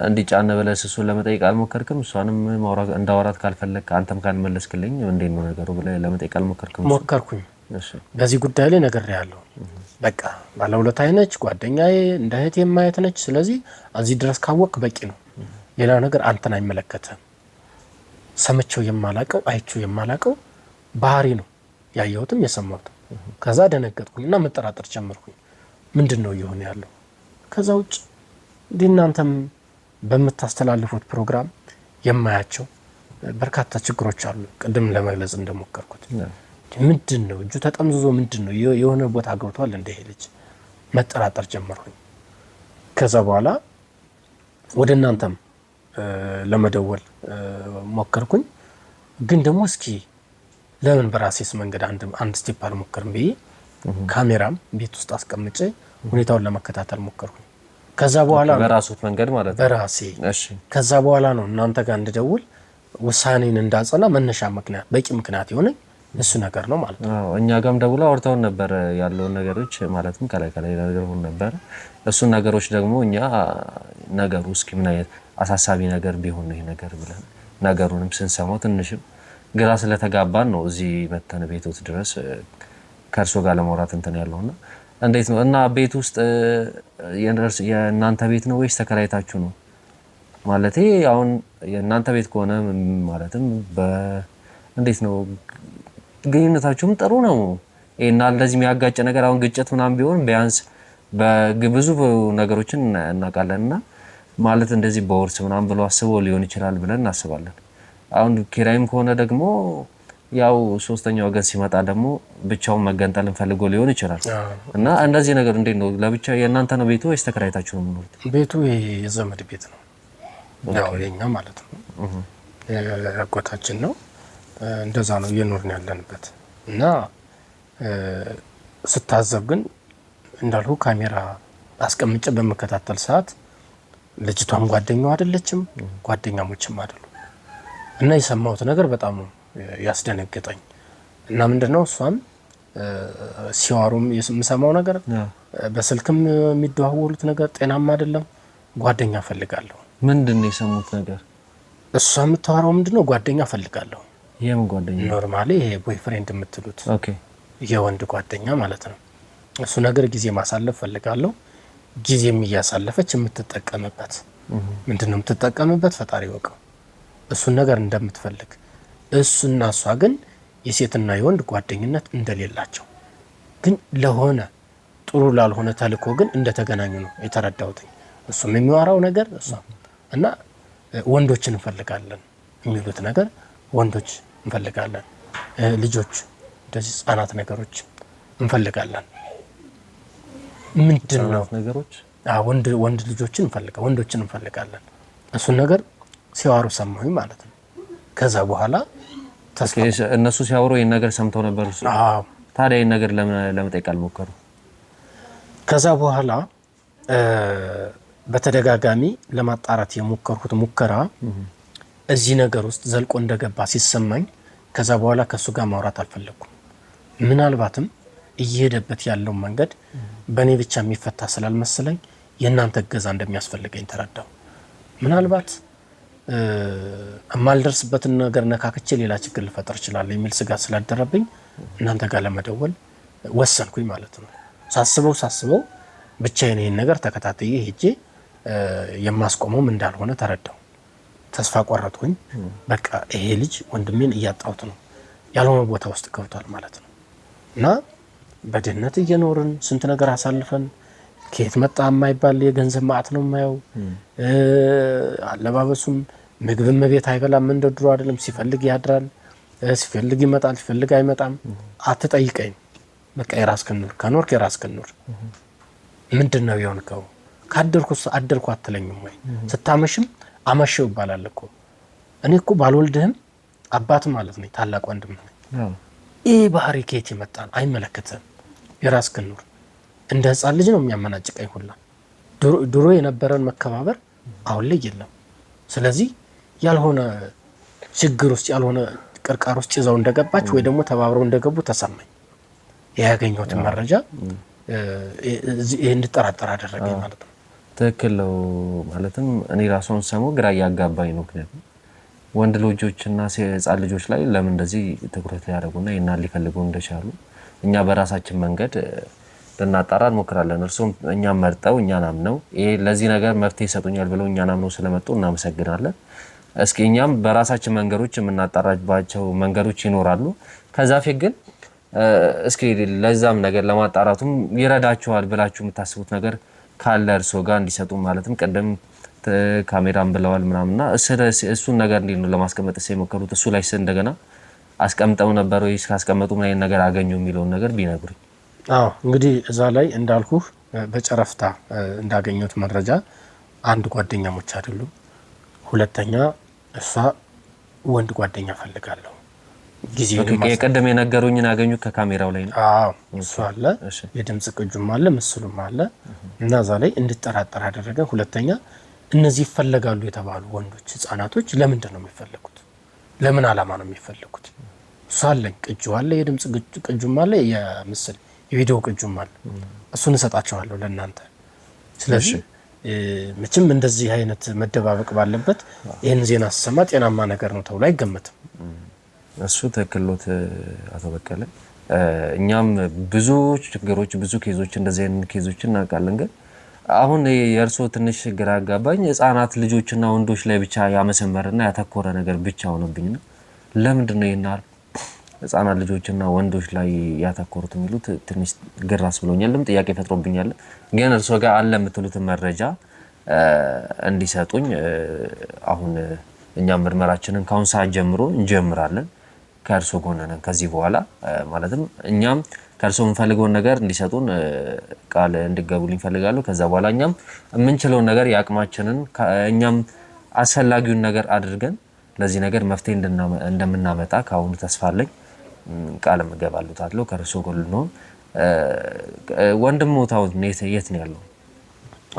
Speaker 5: እንዲጫነ በለስ እሱን ለመጠየቅ አልሞከርክም? እሷንም እንዳወራት ካልፈለክ አንተም ካልመለስክልኝ እንዴት ነው ነገሩ ብለህ ለመጠየቅ አልሞከርክም?
Speaker 3: ሞከርኩኝ። በዚህ ጉዳይ ላይ ነግሬያለሁ። በቃ ባለውለታዬ ነች፣ ጓደኛዬ እንደ እህቴ የማየት ነች። ስለዚህ እዚህ ድረስ ካወቅ በቂ ነው። ሌላው ነገር አንተን አይመለከትም። ሰምቼው የማላቀው አይቼው የማላቀው ባህሪ ነው ያየሁትም የሰማሁትም። ከዛ ደነገጥኩኝና መጠራጠር ጀመርኩኝ። ምንድነው እየሆነ ያለው? ከዛ ውጭ እናንተም በምታስተላልፉት ፕሮግራም የማያቸው በርካታ ችግሮች አሉ። ቅድም ለመግለጽ እንደሞከርኩት ምንድነው እጁ ተጠምዝዞ ምንድነው የሆነ ቦታ ገብቷል እንደ ይሄ ልጅ መጠራጠር ጀመርኩኝ። ከዛ በኋላ ወደ እናንተም ለመደወል ሞከርኩኝ። ግን ደግሞ እስኪ ለምን በራሴስ መንገድ አንድ ስቴፕ አልሞከርም ብዬ ካሜራም ቤት ውስጥ አስቀምጬ ሁኔታውን ለመከታተል ሞከርኩኝ። ከዛ በኋላ
Speaker 5: በራሱት መንገድ ማለት ነው
Speaker 3: በራሴ። ከዛ በኋላ ነው እናንተ ጋር እንድደውል
Speaker 1: ውሳኔን እንዳጸና መነሻ ምክንያት በቂ ምክንያት የሆነ እሱ ነገር ነው ማለት ነው።
Speaker 5: እኛ ጋርም ደውላ አውርተውን ነበር ያለውን ነገሮች ማለትም ከላይ ነገሩን ነበር። እሱን ነገሮች ደግሞ እኛ ነገሩ እስኪ ምን አይነት አሳሳቢ ነገር ቢሆን ነው ይሄ ነገር ብለን ነገሩንም ስንሰማው ትንሽም ግራ ስለተጋባን ነው እዚህ መተን ቤቶት ድረስ ከእርሶ ጋር ለማውራት እንትን ያለውና እንዴት ነው እና ቤት ውስጥ የእናንተ ቤት ነው ወይስ ተከራይታችሁ ነው? ማለቴ አሁን የእናንተ ቤት ከሆነ ማለትም እንዴት ነው ግንኙነታችሁም ጥሩ ነው እና እንደዚህ የሚያጋጭ ነገር አሁን ግጭት ምናምን ቢሆን ቢያንስ በብዙ ነገሮችን እናውቃለንና ማለት እንደዚህ በወርስ ምናምን ብሎ አስበው ሊሆን ይችላል ብለን እናስባለን። አሁን ኪራይም ከሆነ ደግሞ ያው ሶስተኛ ወገን ሲመጣ ደግሞ ብቻውን መገንጠልን ፈልጎ ሊሆን ይችላል እና እንደዚህ ነገር እንዴት ነው ለብቻ የእናንተ ነው ቤቱ ወይስ ተከራይታችሁ ነው የምትኖሩት?
Speaker 1: ቤቱ የዘመድ ቤት ነው ያው የኛ ማለት ነው ያጎታችን ነው። እንደዛ ነው እየኖርን ያለንበት እና ስታዘብ ግን እንዳልኩ ካሜራ አስቀምጬ በመከታተል ሰዓት ልጅቷም ጓደኛው አይደለችም ጓደኛሞችም አይደሉም እና የሰማሁት ነገር በጣም ያስደነገጠኝ እና ምንድነው እሷም ሲዋሩም የምሰማው ነገር በስልክም የሚደዋወሉት ነገር ጤናማ አይደለም። ጓደኛ ፈልጋለሁ።
Speaker 5: ምንድነው የሰሙት ነገር?
Speaker 1: እሷ የምታወራው ምንድነው ጓደኛ ፈልጋለሁ።
Speaker 5: የምን ጓደኛ?
Speaker 1: ኖርማሊ ይሄ ቦይፍሬንድ የምትሉት
Speaker 5: ኦኬ፣
Speaker 1: የወንድ ጓደኛ ማለት ነው። እሱ ነገር ጊዜ ማሳለፍ ፈልጋለሁ። ጊዜም እያሳለፈች የምትጠቀምበት ምንድነው የምትጠቀምበት ፈጣሪ ወቀው እሱን ነገር እንደምትፈልግ እሱና እሷ ግን የሴትና የወንድ ጓደኝነት እንደሌላቸው ግን ለሆነ ጥሩ ላልሆነ ተልኮ ግን እንደተገናኙ ነው የተረዳሁት። እሱም የሚዋራው ነገር እሷ እና ወንዶችን እንፈልጋለን የሚሉት ነገር ወንዶች እንፈልጋለን፣ ልጆች እንደዚህ ህጻናት ነገሮች እንፈልጋለን። ምንድነው
Speaker 5: ነገሮች?
Speaker 1: ወንድ ልጆችን እንፈልጋለን፣ ወንዶችን እንፈልጋለን። እሱን ነገር ሲዋሩ ሰማሁኝ ማለት ነው። ከዛ በኋላ
Speaker 5: እነሱ ሲያወሩ ይሄን ነገር ሰምተው ነበር። ታዲያ ይሄን ነገር ለመጠየቅ አልሞከሩ?
Speaker 1: ከዛ በኋላ በተደጋጋሚ ለማጣራት የሞከርኩት ሙከራ እዚህ ነገር ውስጥ ዘልቆ እንደገባ ሲሰማኝ ከዛ በኋላ ከሱ ጋር ማውራት አልፈለኩም። ምናልባትም እየሄደበት ያለው መንገድ በእኔ ብቻ የሚፈታ ስላልመሰለኝ የእናንተ እገዛ እንደሚያስፈልገኝ ተረዳው። ምናልባት የማልደርስበትን ነገር ነካክቼ ሌላ ችግር ልፈጠር እችላለሁ የሚል ስጋት ስላደረብኝ እናንተ ጋር ለመደወል ወሰንኩኝ ማለት ነው። ሳስበው ብቻዬን ይሄን ነገር ተከታትዬ ሄጄ የማስቆመውም እንዳልሆነ ተረዳው። ተስፋ ቆረጥኩኝ። በቃ ይሄ ልጅ ወንድሜን እያጣሁት ነው፣ ያልሆነ ቦታ ውስጥ ገብቷል ማለት ነው እና በድህነት እየኖርን ስንት ነገር አሳልፈን ከየት መጣ የማይባል የገንዘብ ማዕት ነው የማየው። አለባበሱም ምግብም ቤት አይበላም፣ እንደ ድሮ አይደለም። ሲፈልግ ያድራል፣ ሲፈልግ ይመጣል፣ ሲፈልግ አይመጣም። አትጠይቀኝ፣ በቃ የራስህን ኑር፣ ከኖርክ የራስህን ኑር። ምንድነው የሆንከው? ካደርኩስ አደርኩ አትለኝም ወይ? ስታመሽም አመሸው ይባላል እኮ። እኔ እኮ ባልወልድህም አባት ማለት ነኝ፣ ታላቅ ወንድም ነኝ። ይህ ባህሪ ከየት ይመጣል? አይመለከትህም፣ የራስህን ኑር። እንደ ህፃን ልጅ ነው የሚያመናጭቀኝ ሁላ። ድሮ የነበረን መከባበር አሁን ላይ የለም። ስለዚህ ያልሆነ ችግር ውስጥ ያልሆነ ቅርቃር ውስጥ ይዘው እንደገባች ወይ ደግሞ ተባብረው እንደገቡ ተሰማኝ። ያገኘሁትን መረጃ እንድጠራጠር አደረገኝ ማለት ነው።
Speaker 5: ትክክል ነው። ማለትም እኔ ራሷን ሰሞን ግራ እያጋባኝ ነው። ምክንያቱም ወንድ ልጆችና ህፃን ልጆች ላይ ለምን እንደዚህ ትኩረት ሊያደርጉና ይና ሊፈልጉ እንደቻሉ እኛ በራሳችን መንገድ ልናጣራ እንሞክራለን። እርሱም እኛም መርጠው እኛን አምነው ይሄ ለዚህ ነገር መፍትሄ ይሰጡኛል ብለው እኛን አምነው ስለመጡ እናመሰግናለን። እስኪ እኛም በራሳችን መንገዶች የምናጣራባቸው መንገዶች ይኖራሉ። ከዛ ፊት ግን እስኪ ለዛም ነገር ለማጣራቱም ይረዳቸዋል ብላችሁ የምታስቡት ነገር ካለ እርሶ ጋር እንዲሰጡ ማለትም ቀደም ካሜራም ብለዋል ምናምንና እሱን ነገር እንዴት ነው ለማስቀመጥ የሞከሩት? እሱ ላይ እንደገና አስቀምጠው ነበር ወይስ ካስቀመጡ ምን አይነት ነገር አገኙ የሚለውን ነገር ቢነግሩኝ።
Speaker 1: አዎ እንግዲህ እዛ ላይ እንዳልኩህ በጨረፍታ እንዳገኘሁት መረጃ አንድ ጓደኛሞች አይደሉም። ሁለተኛ እሷ ወንድ ጓደኛ ፈልጋለሁ ጊዜ
Speaker 5: የቀደም የነገሩኝን ያገኙት ከካሜራው ላይ ነው።
Speaker 1: አዎ እሱ አለ፣ የድምጽ ቅጁም አለ፣ ምስሉም አለ እና እዛ ላይ እንድጠራጠር አደረገ። ሁለተኛ እነዚህ ይፈለጋሉ የተባሉ ወንዶች ህፃናቶች ለምንድን ነው የሚፈለጉት? ለምን ዓላማ ነው የሚፈልጉት? እሱ አለኝ፣ ቅጂው አለ፣ የድምጽ ቅጂውም አለ፣ የምስል የቪዲዮ ቅጂውም አለ። እሱን እሰጣቸዋለሁ ለእናንተ። ስለዚህ መቼም እንደዚህ አይነት መደባበቅ ባለበት ይህን ዜና ስሰማ ጤናማ ነገር ነው ተብሎ አይገመትም።
Speaker 5: እሱ ትክክሎት አቶ በቀለ። እኛም ብዙ ችግሮች ብዙ ኬዞች እንደዚህ አይነት ኬዞች እናውቃለን። ግን አሁን የእርሶ ትንሽ ግራ አጋባኝ። ህጻናት ልጆችና ወንዶች ላይ ብቻ ያመሰመረና ያተኮረ ነገር ብቻ ሆነብኝ ነው። ለምንድን ነው ይናል ህጻናት ልጆችና ወንዶች ላይ ያተኮሩት የሚሉት ትንሽ ግራስ ብሎኛልም ጥያቄ ፈጥሮብኛል። ግን እርሶ ጋር አለ የምትሉት መረጃ እንዲሰጡኝ አሁን እኛም ምርመራችንን ከአሁን ሰዓት ጀምሮ እንጀምራለን። ከእርሶ ጎን ነን ከዚህ በኋላ ማለትም እኛም ከእርሶ የምንፈልገውን ነገር እንዲሰጡን ቃል እንዲገቡልኝ ፈልጋለሁ። ከዛ በኋላ እኛም የምንችለውን ነገር የአቅማችንን እኛም አስፈላጊውን ነገር አድርገን ለዚህ ነገር መፍትሄ እንደምናመጣ ከአሁኑ ተስፋ አለኝ። ቃል እገባለሁ ከእርሶ ጎን ልንሆን። ወንድሞታው የት ነው ያለው?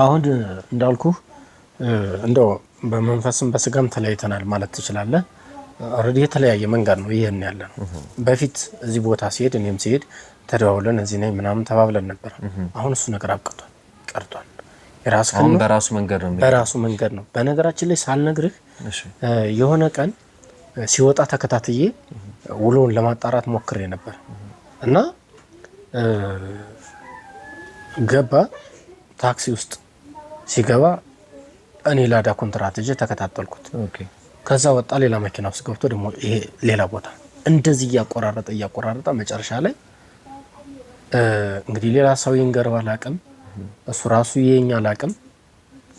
Speaker 1: አሁን እንዳልኩ እንደው በመንፈስም በስጋም ተለያይተናል ማለት ትችላለህ። ኦልሬዲ የተለያየ መንገድ ነው ይሄን ያለ ነው። በፊት እዚህ ቦታ ሲሄድ እኔም ሲሄድ ተደዋውለን እዚህ ነኝ ምናምን ተባብለን ነበር። አሁን እሱ ነገር አብቅቷል፣ ቀርቷል።
Speaker 5: አሁን በራሱ መንገድ ነው።
Speaker 1: በነገራችን ላይ ሳልነግርህ የሆነ ቀን ሲወጣ ተከታትዬ ውሎውን ለማጣራት ሞክሬ ነበር እና ገባ። ታክሲ ውስጥ ሲገባ እኔ ላዳ ኮንትራት ይዤ ተከታተልኩት። ከዛ ወጣ፣ ሌላ መኪና ውስጥ ገብቶ ደግሞ ይሄ ሌላ ቦታ እንደዚህ እያቆራረጠ መጨረሻ ላይ እንግዲህ ሌላ ሰው ይንገረው አላቅም፣ እሱ ራሱ የኛ አላቅም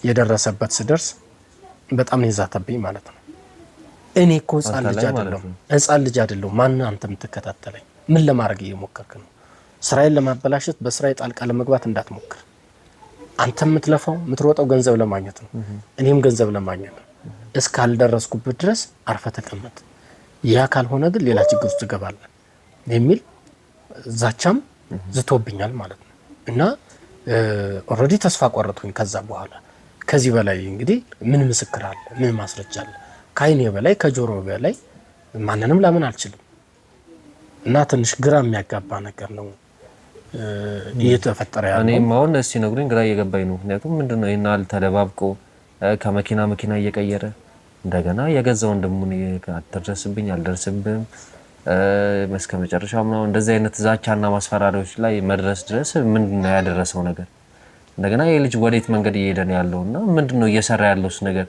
Speaker 1: የደረሰበት ስደርስ በጣም ነው ይዛተብኝ ማለት ነው። እኔ እኮ ህፃን ልጅ አይደለሁም። ማን አንተ የምትከታተለኝ? ምን ለማድረግ እየሞከርክ ነው? ስራዬን ለማበላሸት በስራዬ ጣልቃ ለመግባት እንዳትሞክር። አንተ የምትለፋው የምትሮጠው ገንዘብ ለማግኘት ነው፣ እኔም ገንዘብ ለማግኘት ነው። እስካልደረስኩበት ድረስ አርፈ ተቀመጥ፣ ያ ካልሆነ ግን ሌላ ችግር ውስጥ ትገባለህ የሚል ዛቻም ዝቶብኛል ማለት ነው። እና ኦልሬዲ ተስፋ ቆረጥኩኝ። ከዛ በኋላ ከዚህ በላይ እንግዲህ ምን ምስክር አለ? ምን ማስረጃ አለ? ከአይኔ በላይ ከጆሮ በላይ ማንንም ላምን አልችልም። እና ትንሽ ግራ የሚያጋባ ነገር ነው እየተፈጠረ ያለው።
Speaker 5: እኔም አሁን ሲነግሩኝ ግራ እየገባኝ ነው። ምክንያቱም ምንድነው ይናል ተደባብቆ ከመኪና መኪና እየቀየረ እንደገና የገዛ ወንድሙን አትደርስብኝ አልደርስብም እስከ መጨረሻው ነው እንደዚህ አይነት ዛቻና ማስፈራሪያዎች ላይ መድረስ ድረስ ምንድነው ያደረሰው ነገር? እንደገና የልጅ ወዴት መንገድ እየሄደ ነው ያለውና ምንድነው እየሰራ ያለውስ ነገር?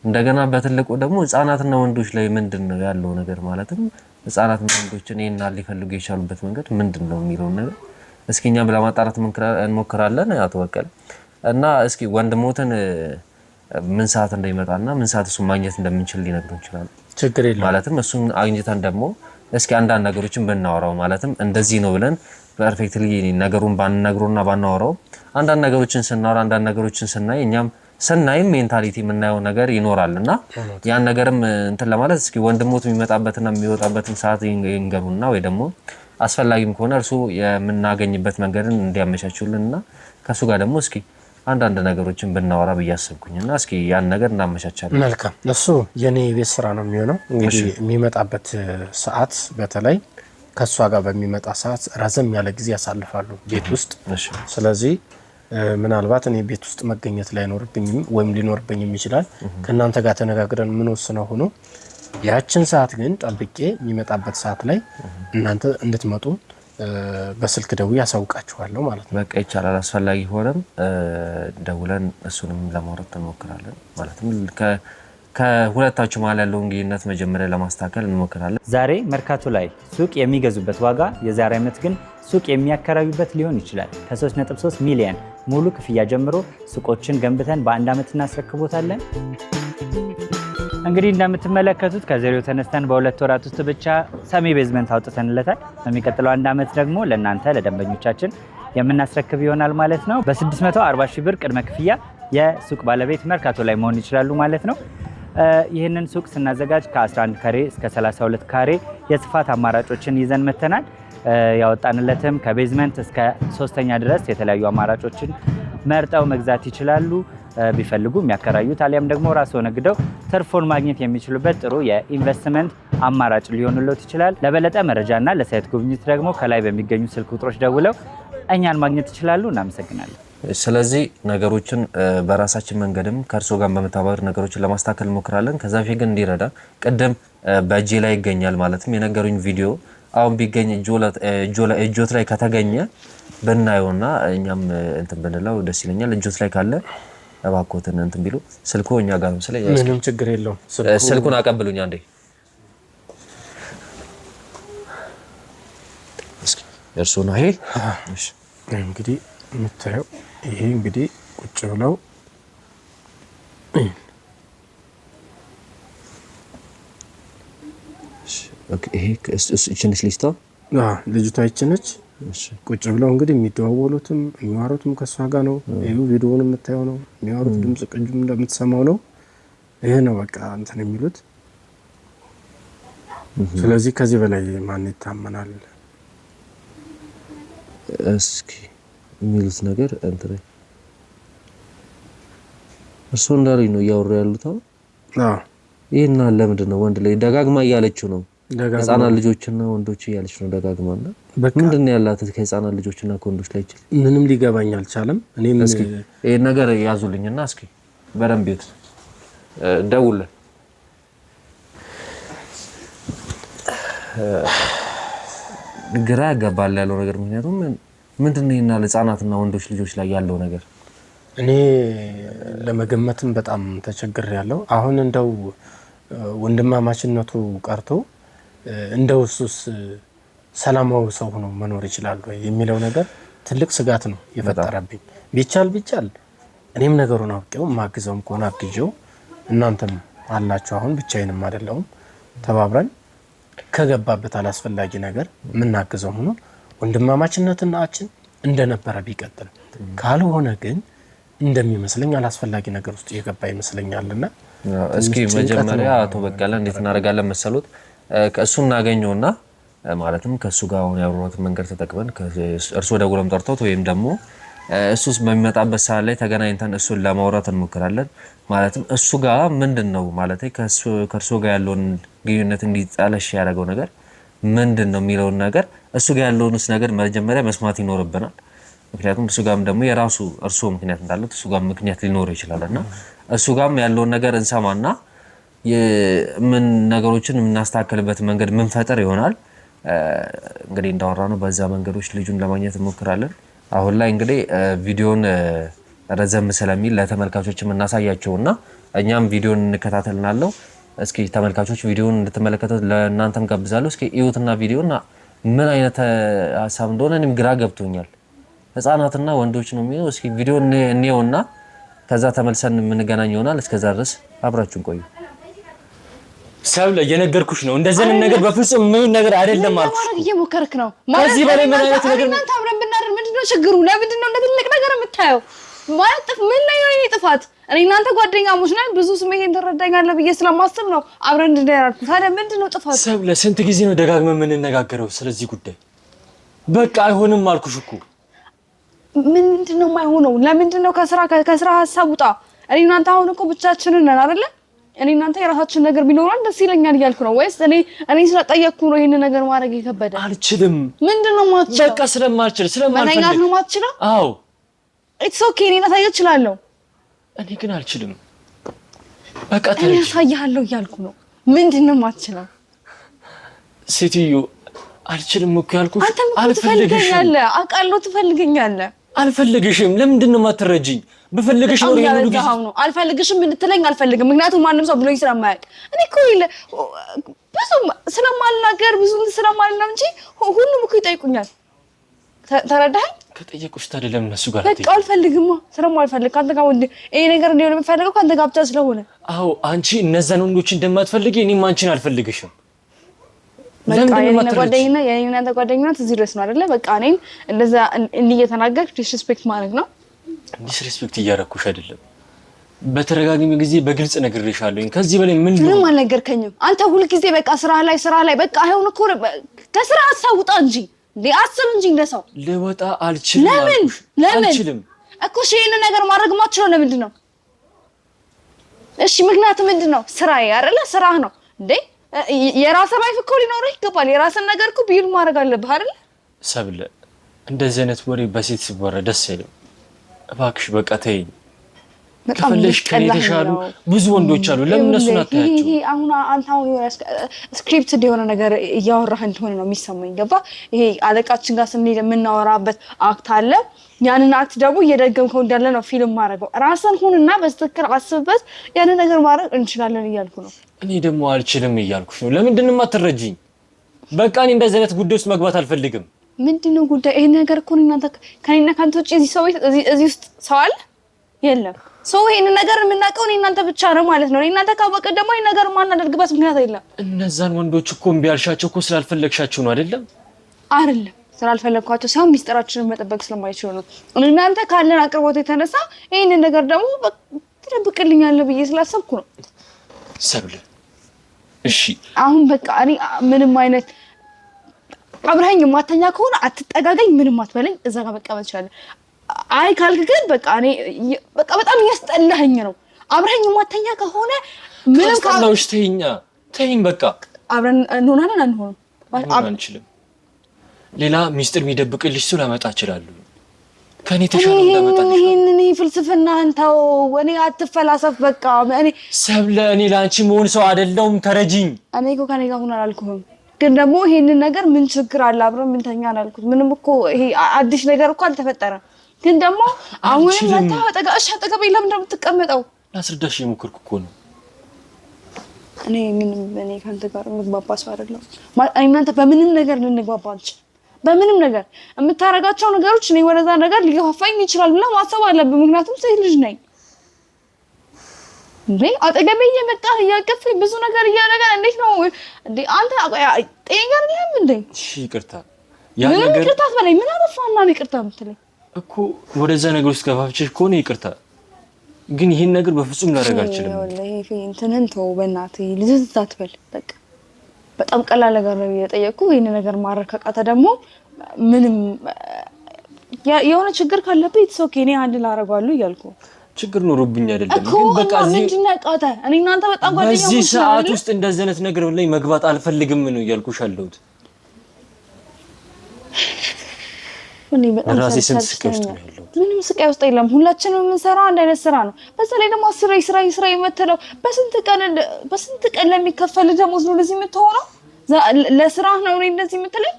Speaker 5: እንደገና በትልቁ ደግሞ ህፃናትና ወንዶች ላይ ምንድነው ያለው ነገር? ማለትም ህፃናትና ወንዶችን ይሄን ሊፈልጉ የቻሉበት መንገድ ምንድነው የሚለው ነገር እስኪኛም ለማጣራት እንሞክራለን አቶ በቀለ። እና እስኪ ወንድሞትን ምን ሰዓት እንደሚመጣና ምን ሰዓት እሱን ማግኘት እንደምንችል ሊነግሩን ይችላል?
Speaker 1: ችግር የለም።
Speaker 5: ማለትም እሱን አግኝተን ደግሞ እስኪ አንዳንድ ነገሮችን ብናወራው ማለትም እንደዚህ ነው ብለን ፐርፌክትሊ ነገሩን ባንነግሩና ባናወራው አንዳንድ ነገሮችን ስናወራ አንዳንድ ነገሮችን ስናይ እኛም ስናይም ሜንታሊቲ የምናየው ነገር ይኖራልና ያን ነገርም እንትን ለማለት እስኪ ወንድሞት የሚመጣበትና የሚወጣበትን ሰዓት ይንገሩና ወይ ደግሞ አስፈላጊም ከሆነ እርሱ የምናገኝበት መንገድን እንዲያመቻቹልንና ከሱ ጋር ደግሞ እስኪ አንዳንድ ነገሮችን ብናወራ ብያሰብኩኝና እስኪ ያን ነገር እናመቻቻለን።
Speaker 1: መልካም። እሱ የኔ ቤት ስራ ነው የሚሆነው። እንግዲህ የሚመጣበት ሰዓት በተለይ ከሷ ጋር በሚመጣ ሰዓት ረዘም ያለ ጊዜ ያሳልፋሉ ቤት ውስጥ። ስለዚህ ምናልባት እኔ ቤት ውስጥ መገኘት ላይኖርብኝም ወይም ሊኖርብኝም ይችላል። ከእናንተ ጋር ተነጋግረን ምን ወስነው ሆኖ ያችን ሰዓት ግን ጠብቄ የሚመጣበት ሰዓት ላይ እናንተ እንድትመጡ በስልክ ደውዬ ያሳውቃችኋለሁ ማለት ነው።
Speaker 5: በቃ ይቻላል። አስፈላጊ ሆነም ደውለን እሱንም ለማውራት እንሞክራለን። ማለትም ከሁለታችሁ መሀል ያለውን ግንኙነት መጀመሪያ ለማስተካከል እንሞክራለን።
Speaker 4: ዛሬ መርካቶ ላይ ሱቅ የሚገዙበት ዋጋ የዛሬ ዓመት ግን ሱቅ የሚያከራዩበት ሊሆን ይችላል። ከ3.3 ሚሊዮን ሙሉ ክፍያ ጀምሮ ሱቆችን ገንብተን በአንድ ዓመት እናስረክቦታለን። እንግዲህ እንደምትመለከቱት ከዜሮ ተነስተን በሁለት ወራት ውስጥ ብቻ ሰሚ ቤዝመንት አውጥተንለታል። በሚቀጥለው አንድ ዓመት ደግሞ ለእናንተ ለደንበኞቻችን የምናስረክብ ይሆናል ማለት ነው። በ640 ሺህ ብር ቅድመ ክፍያ የሱቅ ባለቤት መርካቶ ላይ መሆን ይችላሉ ማለት ነው። ይህንን ሱቅ ስናዘጋጅ ከ11 ካሬ እስከ 32 ካሬ የስፋት አማራጮችን ይዘን መተናል። ያወጣንለትም ከቤዝመንት እስከ 3ኛ ድረስ የተለያዩ አማራጮችን መርጠው መግዛት ይችላሉ። ቢፈልጉ የሚያከራዩት አሊያም ደግሞ ራስዎ ነግደው ትርፉን ማግኘት የሚችሉበት ጥሩ የኢንቨስትመንት አማራጭ ሊሆንልዎት ይችላል። ለበለጠ መረጃና ለሳይት ጉብኝት ደግሞ ከላይ በሚገኙ ስልክ ቁጥሮች ደውለው እኛን ማግኘት ይችላሉ። እናመሰግናለን።
Speaker 5: ስለዚህ ነገሮችን በራሳችን መንገድም ከእርሶ ጋር በመተባበር ነገሮችን ለማስተካከል እንሞክራለን። ከዛ በፊት ግን እንዲረዳ ቅድም በእጄ ላይ ይገኛል ማለትም የነገሩኝ ቪዲዮ አሁን ቢገኝ እጆት ላይ ከተገኘ ብናየውና እኛም እንትን ብንለው ደስ ይለኛል። እጆት ላይ ካለ እባክዎትን እንትን ቢሉ ስልኩ እኛ ጋር ነው።
Speaker 3: ምንም ችግር የለውም።
Speaker 5: ስልኩን አቀብሉኝ አንዴ እስኪ። እርሱ ነው ይሄ
Speaker 3: እንግዲህ የምታየው። ይሄ እንግዲህ ቁጭ ብለው
Speaker 5: ይሄ እቺንሽ ሊስታ
Speaker 3: ልጅቷ ይችነች። ቁጭ ብለው እንግዲህ የሚደዋወሉትም የሚዋሩትም ከሷ ጋር ነው። ይሄ ቪዲዮውን የምታየው ነው። የሚዋሩት ድምጽ ቅጅም እንደምትሰማው ነው። ይሄ ነው በቃ እንትን የሚሉት። ስለዚህ ከዚህ በላይ ማን ይታመናል?
Speaker 5: እስኪ የሚሉት ነገር እንትን እርሶ እንዳሉኝ ነው እያወሩ ያሉት። ይሄና ለምንድን ነው ወንድ ላይ ደጋግማ እያለችው ነው? ህፃናት ልጆችና ወንዶች እያለች ነው ደጋግማና። ምንድን ነው ያላት ከህፃናት ልጆችና ከወንዶች ላይ?
Speaker 3: ምንም ሊገባኝ አልቻለም። እኔም
Speaker 5: እስኪ ይሄን ነገር ያዙልኝና እስኪ በደንብ ይት ደውል። ግራ ያጋባል ያለው ነገር። ምክንያቱም ምንድን ነው እና ህፃናትና ወንዶች ልጆች ላይ ያለው ነገር
Speaker 3: እኔ ለመገመትም በጣም ተቸግሬያለሁ። አሁን እንደው ወንድማማችነቱ ቀርቶ እንደው እሱስ ሰላማዊ ሰው ሆኖ መኖር ይችላል ወይ የሚለው ነገር ትልቅ ስጋት ነው የፈጠረብኝ። ቢቻል እኔም ነገሩን አውቄው ማግዘውም ከሆነ አግዤው፣ እናንተም አላችሁ አሁን ብቻዬንም አይደለሁም፣ ተባብረን ከገባበት አላስፈላጊ ነገር ምናግዘው ሆኖ ወንድማማችነታችን እንደነበረ ቢቀጥል፣ ካልሆነ ግን እንደሚመስለኝ አላስፈላጊ ነገር ውስጥ የገባ ይመስለኛልና
Speaker 5: እስኪ መጀመሪያ አቶ በቀለ እንዴት እናደርጋለን መሰሉት? ከእሱ እናገኘውና ማለትም ከእሱ ጋር አሁን ያወሩት መንገድ ተጠቅመን እርሱ ደውሎም ጠርቶት ወይም ደግሞ እሱስ በሚመጣበት ሰዓት ላይ ተገናኝተን እሱን ለማውራት እንሞክራለን። ማለትም እሱ ጋር ምንድነው ማለት ከእርሱ ጋር ያለውን ግንኙነት እንዲጣለሽ ያደረገው ነገር ምንድነው የሚለውን ነገር እሱ ጋር ያለውንስ ነገር መጀመሪያ መስማት ይኖርብናል። ምክንያቱም እሱ ጋርም ደግሞ የራሱ እርሱ ምክንያት እንዳለው እሱ ጋር ምክንያት ሊኖር ይችላልና እሱ ጋርም ያለውን ነገር እንሰማና ምን ነገሮችን የምናስተካክልበት መንገድ ምን ፈጠር ይሆናል። እንግዲህ እንዳወራነው በዛ መንገዶች ልጁን ለማግኘት እንሞክራለን። አሁን ላይ እንግዲህ ቪዲዮን ረዘም ስለሚል ለተመልካቾችም እናሳያቸውና እኛም ቪዲዮን እንከታተልናለው። እስኪ ተመልካቾች ቪዲዮን እንድትመለከቱት ለእናንተም ጋብዛለሁ። እስኪ እዩትና ቪዲዮና ምን አይነት ሀሳብ እንደሆነ እኔም ግራ ገብቶኛል። ህፃናትና ወንዶች ነው የሚለው። እስኪ ቪዲዮ እንየውና ከዛ ተመልሰን የምንገናኝ ይሆናል። እስከዛ ድረስ አብራችሁን ቆዩ።
Speaker 7: ሰብለ የነገርኩሽ ነው እንደዚህ ነገር በፍጹም ምን ነገር አይደለም አልኩሽ።
Speaker 2: ማረግ እየሞከርክ ነው።
Speaker 7: ከዚህ በላይ ምን አይነት ነገር
Speaker 2: እናንተ አብረን ብናደር ምንድነው ችግሩ? ለምንድን ነው እንደ ትልቅ ነገር የምታየው? ማለት ምን ላይ ነው የኔ ጥፋት? እኔ እናንተ ጓደኛሞች ነን። ብዙ ስሜቴን ትረዳኛለህ ብዬ ስለማስብ ነው አብረን እንድንደራርኩ። ታዲያ ምንድነው ጥፋት?
Speaker 7: ሰብለ ስንት ጊዜ ነው ደጋግመን የምንነጋገረው ስለዚህ ጉዳይ? በቃ አይሆንም አልኩሽ እኮ።
Speaker 2: ምንድነው የማይሆነው? ለምንድነው ከስራ ሀሳብ ውጣ። እኔ እናንተ አሁን እኮ ብቻችንን ነን አይደለ? እኔ እናንተ የራሳችን ነገር ቢኖረን ደስ ይለኛል እያልኩ ነው። ወይስ እኔ ስለጠየቅኩ ነው ይሄን ነገር ማድረግ የከበደ?
Speaker 7: አልችልም።
Speaker 2: ምንድነው ማትችለው?
Speaker 7: በቃ ስለማልፈልግ
Speaker 2: መተኛት ነው ማትችለው?
Speaker 7: አዎ
Speaker 2: ኢትስ ኦኬ። እኔ ላሳየው እችላለሁ።
Speaker 7: እኔ ግን አልችልም። በቃ
Speaker 2: እኔ አሳይሃለሁ እያልኩ ነው። ምንድነው ማትችለው?
Speaker 7: ሴትዮ አልችልም እኮ ያልኩሽ።
Speaker 2: አልፈልግሽም። አውቃለሁ ትፈልገኛለህ።
Speaker 7: አልፈልግሽም። ለምንድን ነው የማትረጂኝ? በፈልግሽ ነው ይሄን ሁሉ ጊዜ
Speaker 2: ነው አልፈልግሽም እንድትለኝ አልፈልግም። ምክንያቱም ማንንም ሰው ብሎኝ ስለማያውቅ እኔ እኮ ብዙ ስለማልናገር ብዙ ስለማልናም እንጂ ሁሉም እኮ ይጠይቁኛል። ተረዳኸኝ?
Speaker 7: ከጠየቁሽ ታዲያ ለምን እነሱ ጋር
Speaker 2: በቃ አልፈልግም። ስለማልፈልግ ካንተ ጋር ይሄ ነገር እንዲሆን የምፈልገው ካንተ ጋር ብቻ ስለሆነ።
Speaker 7: አዎ አንቺ እነዛን ወንዶች እንደማትፈልጊ እኔም አንቺን አልፈልግሽም።
Speaker 2: በቃ የኔና ጓደኝነት እዚህ ድረስ ነው አይደለ? በቃ እኔን እንደዛ እየተናገርክ ዲስሪስፔክት ማድረግ ነው።
Speaker 7: ዲስሪስፔክት እያደረኩሽ አይደለም። በተረጋጋሚ ጊዜ በግልጽ ነግሬሻለሁ። ከዚህ በላይ ምንም
Speaker 2: አልነገርከኝም። አንተ ሁልጊዜ በቃ ስራ ላይ በቃ አይሆን እኮ ከስራ አሳውጣ እንጂ አስብ እንጂ እንደሰው
Speaker 7: ልወጣ አልችልም።
Speaker 2: ለምን አልችልም እኮ ይሄን ነገር ማድረግ ማትችለው ለምንድን ነው? እሺ ምክንያቱ ምንድነው? ስራዬ አይደለ? ስራህ ነው እንዴ? የራስህ ላይፍ እኮ ሊኖርህ ይገባል። የራስን ነገር እኮ ቢል ማድረግ አለብህ አይደል?
Speaker 7: ሰብለ እንደዚህ አይነት ወሬ በሴት ሲወራ ደስ አይልም። እባክሽ በቃ ተይኝ። ከፈለሽ ከኔ የተሻሉ ብዙ ወንዶች አሉ። ለምን እነሱን አታያቸው?
Speaker 2: ይሄ አሁን አንተ አሁን ስክሪፕት የሆነ ነገር እያወራህ እንደሆነ ነው የሚሰማኝ። ገባ? ይሄ አለቃችን ጋር ስንሄድ የምናወራበት አክት አለ። ያንን አክት ደግሞ እየደገምከው እንዳለ ነው ፊልም ማድረገው። ራስን ሁንና በትክክል አስብበት። ያንን ነገር ማድረግ እንችላለን እያልኩ ነው።
Speaker 7: እኔ ደግሞ አልችልም እያልኩሽ ነው። ለምንድን ነው የማትረጂኝ? በቃ እኔ እንደዚህ አይነት ጉዳይ ውስጥ መግባት አልፈልግም።
Speaker 2: ምንድነው ጉዳይ? ይሄ ነገር እኮ እናንተ ከኔና ካንተ ውጪ እዚህ ውስጥ ሰው አለ የለም? ሰው ይሄን ነገር የምናውቀው እኔ እናንተ ብቻ ነው ማለት ነው። እኔ እናንተ ካወቀ ደግሞ ይሄን ነገር ማናደርግበት ምክንያት የለም።
Speaker 7: እነዛን ወንዶች እኮ እምቢ ያልሻቸው እኮ ስላልፈለግሻቸው ነው አይደለም?
Speaker 2: አይደለም ስላልፈለግኳቸው ሳይሆን ሚስጥራችንን መጠበቅ ስለማይችሉ ነው። እናንተ ካለን አቅርቦት የተነሳ ይሄንን ነገር ደግሞ ትደብቅልኛለህ ብዬ ስላሰብኩ ነው።
Speaker 7: ሰብለ እሺ
Speaker 2: አሁን በቃ እኔ ምንም አይነት አብረኸኝ ማተኛ ከሆነ አትጠጋገኝ፣ ምንም አትበለኝ፣ እዛ ጋር መቀመጥ ይችላል። አይ ካልክ ግን በቃ እኔ በቃ በጣም እያስጠላኸኝ ነው። አብረኸኝ ማተኛ ከሆነ ምንም
Speaker 7: ካላውሽ ተይኝ በቃ
Speaker 2: አብረን እንሆናለን አንሆንም?
Speaker 7: አንችልም። ሌላ ሚስጥር የሚደብቅልሽ ሰው ላመጣ እችላለሁ። ከኔ ተሻለ እንዳመጣልሽ
Speaker 2: ይሄን ፍልስፍና አንተው እኔ አትፈላሰፍ በቃ እኔ
Speaker 7: ሰብለ እኔ ላንቺ መሆን ሰው አይደለሁም። ተረጂኝ።
Speaker 2: እኔ እኮ ከኔ ጋር ሆነ አላልኩህም፣ ግን ደግሞ ይሄንን ነገር ምን ችግር አለ አብረን ምን ተኛ አላልኩት። ምንም እኮ ይሄ አዲስ ነገር እኮ አልተፈጠረም። ግን ደግሞ አሁን መጣ አጠገቤ ለምን እንደምትቀመጠው
Speaker 7: ላስረዳሽ የሞከርኩ እኮ ነው።
Speaker 2: እኔ ካንተ ጋር የምግባባ ሰው አይደለም። እናንተ በምንም ነገር ልንግባባ አንችልም። በምንም ነገር የምታረጋቸው ነገሮች እኔ ወደዛ ነገር ሊገፋፋኝ ይችላል ብላ ማሰብ አለብን። ምክንያቱም ሴት ልጅ ነኝ እንዴ። አጠገቤ እየመጣህ እያቀፍኝ ብዙ ነገር እያደረገ እንዴት ነው እንዴ? አንተ ጤነኛ አይደለም እንዴ?
Speaker 7: እሺ ይቅርታ።
Speaker 2: ያ ነገር ይቅርታ በለኝ። ምን አጠፋና ነው ይቅርታ የምትለኝ?
Speaker 7: እኮ ወደዛ ነገር ውስጥ ገፋፍቼሽ ከሆነ ይቅርታ፣ ግን ይሄን ነገር በፍጹም ላደርግ አልችልም።
Speaker 2: ወላሂ እንትንን ተው በእናትህ ልዝዝ አትበል። በቃ በጣም ቀላል ነገር ነው የጠየቅኩህ። ይሄን ነገር ማድረግ ካቃተ ደግሞ ምንም የሆነ ችግር ካለብህ ኢትስ ኦኬ እኔ አንድ ላደርገዋለሁ እያልኩ
Speaker 7: ችግር ኖሮብኝ አይደለም፣ ግን በቃ
Speaker 2: ምንድን ነው ያቃተ? እኔ እናንተ በጣም ጓደኛሞች ነን።
Speaker 7: በዚህ ሰዓት ውስጥ እንደዚህ አይነት ነገር ላይ መግባት አልፈልግም ነው እያልኩሽ አለሁት።
Speaker 2: እኔ በጣም
Speaker 7: ራሴ ስንት ስቃይ ውስጥ ነው ያለሁት።
Speaker 2: ምንም ስቃይ ውስጥ የለም። ሁላችንም የምንሰራው አንድ አይነት ስራ ነው። በዛ ላይ ደግሞ ስራ የምትለው በስንት ቀን ለሚከፈል ደሞዝ ነው እንደዚህ የምትሆነው? ለስራ ነው እኔ እንደዚህ የምትለኝ?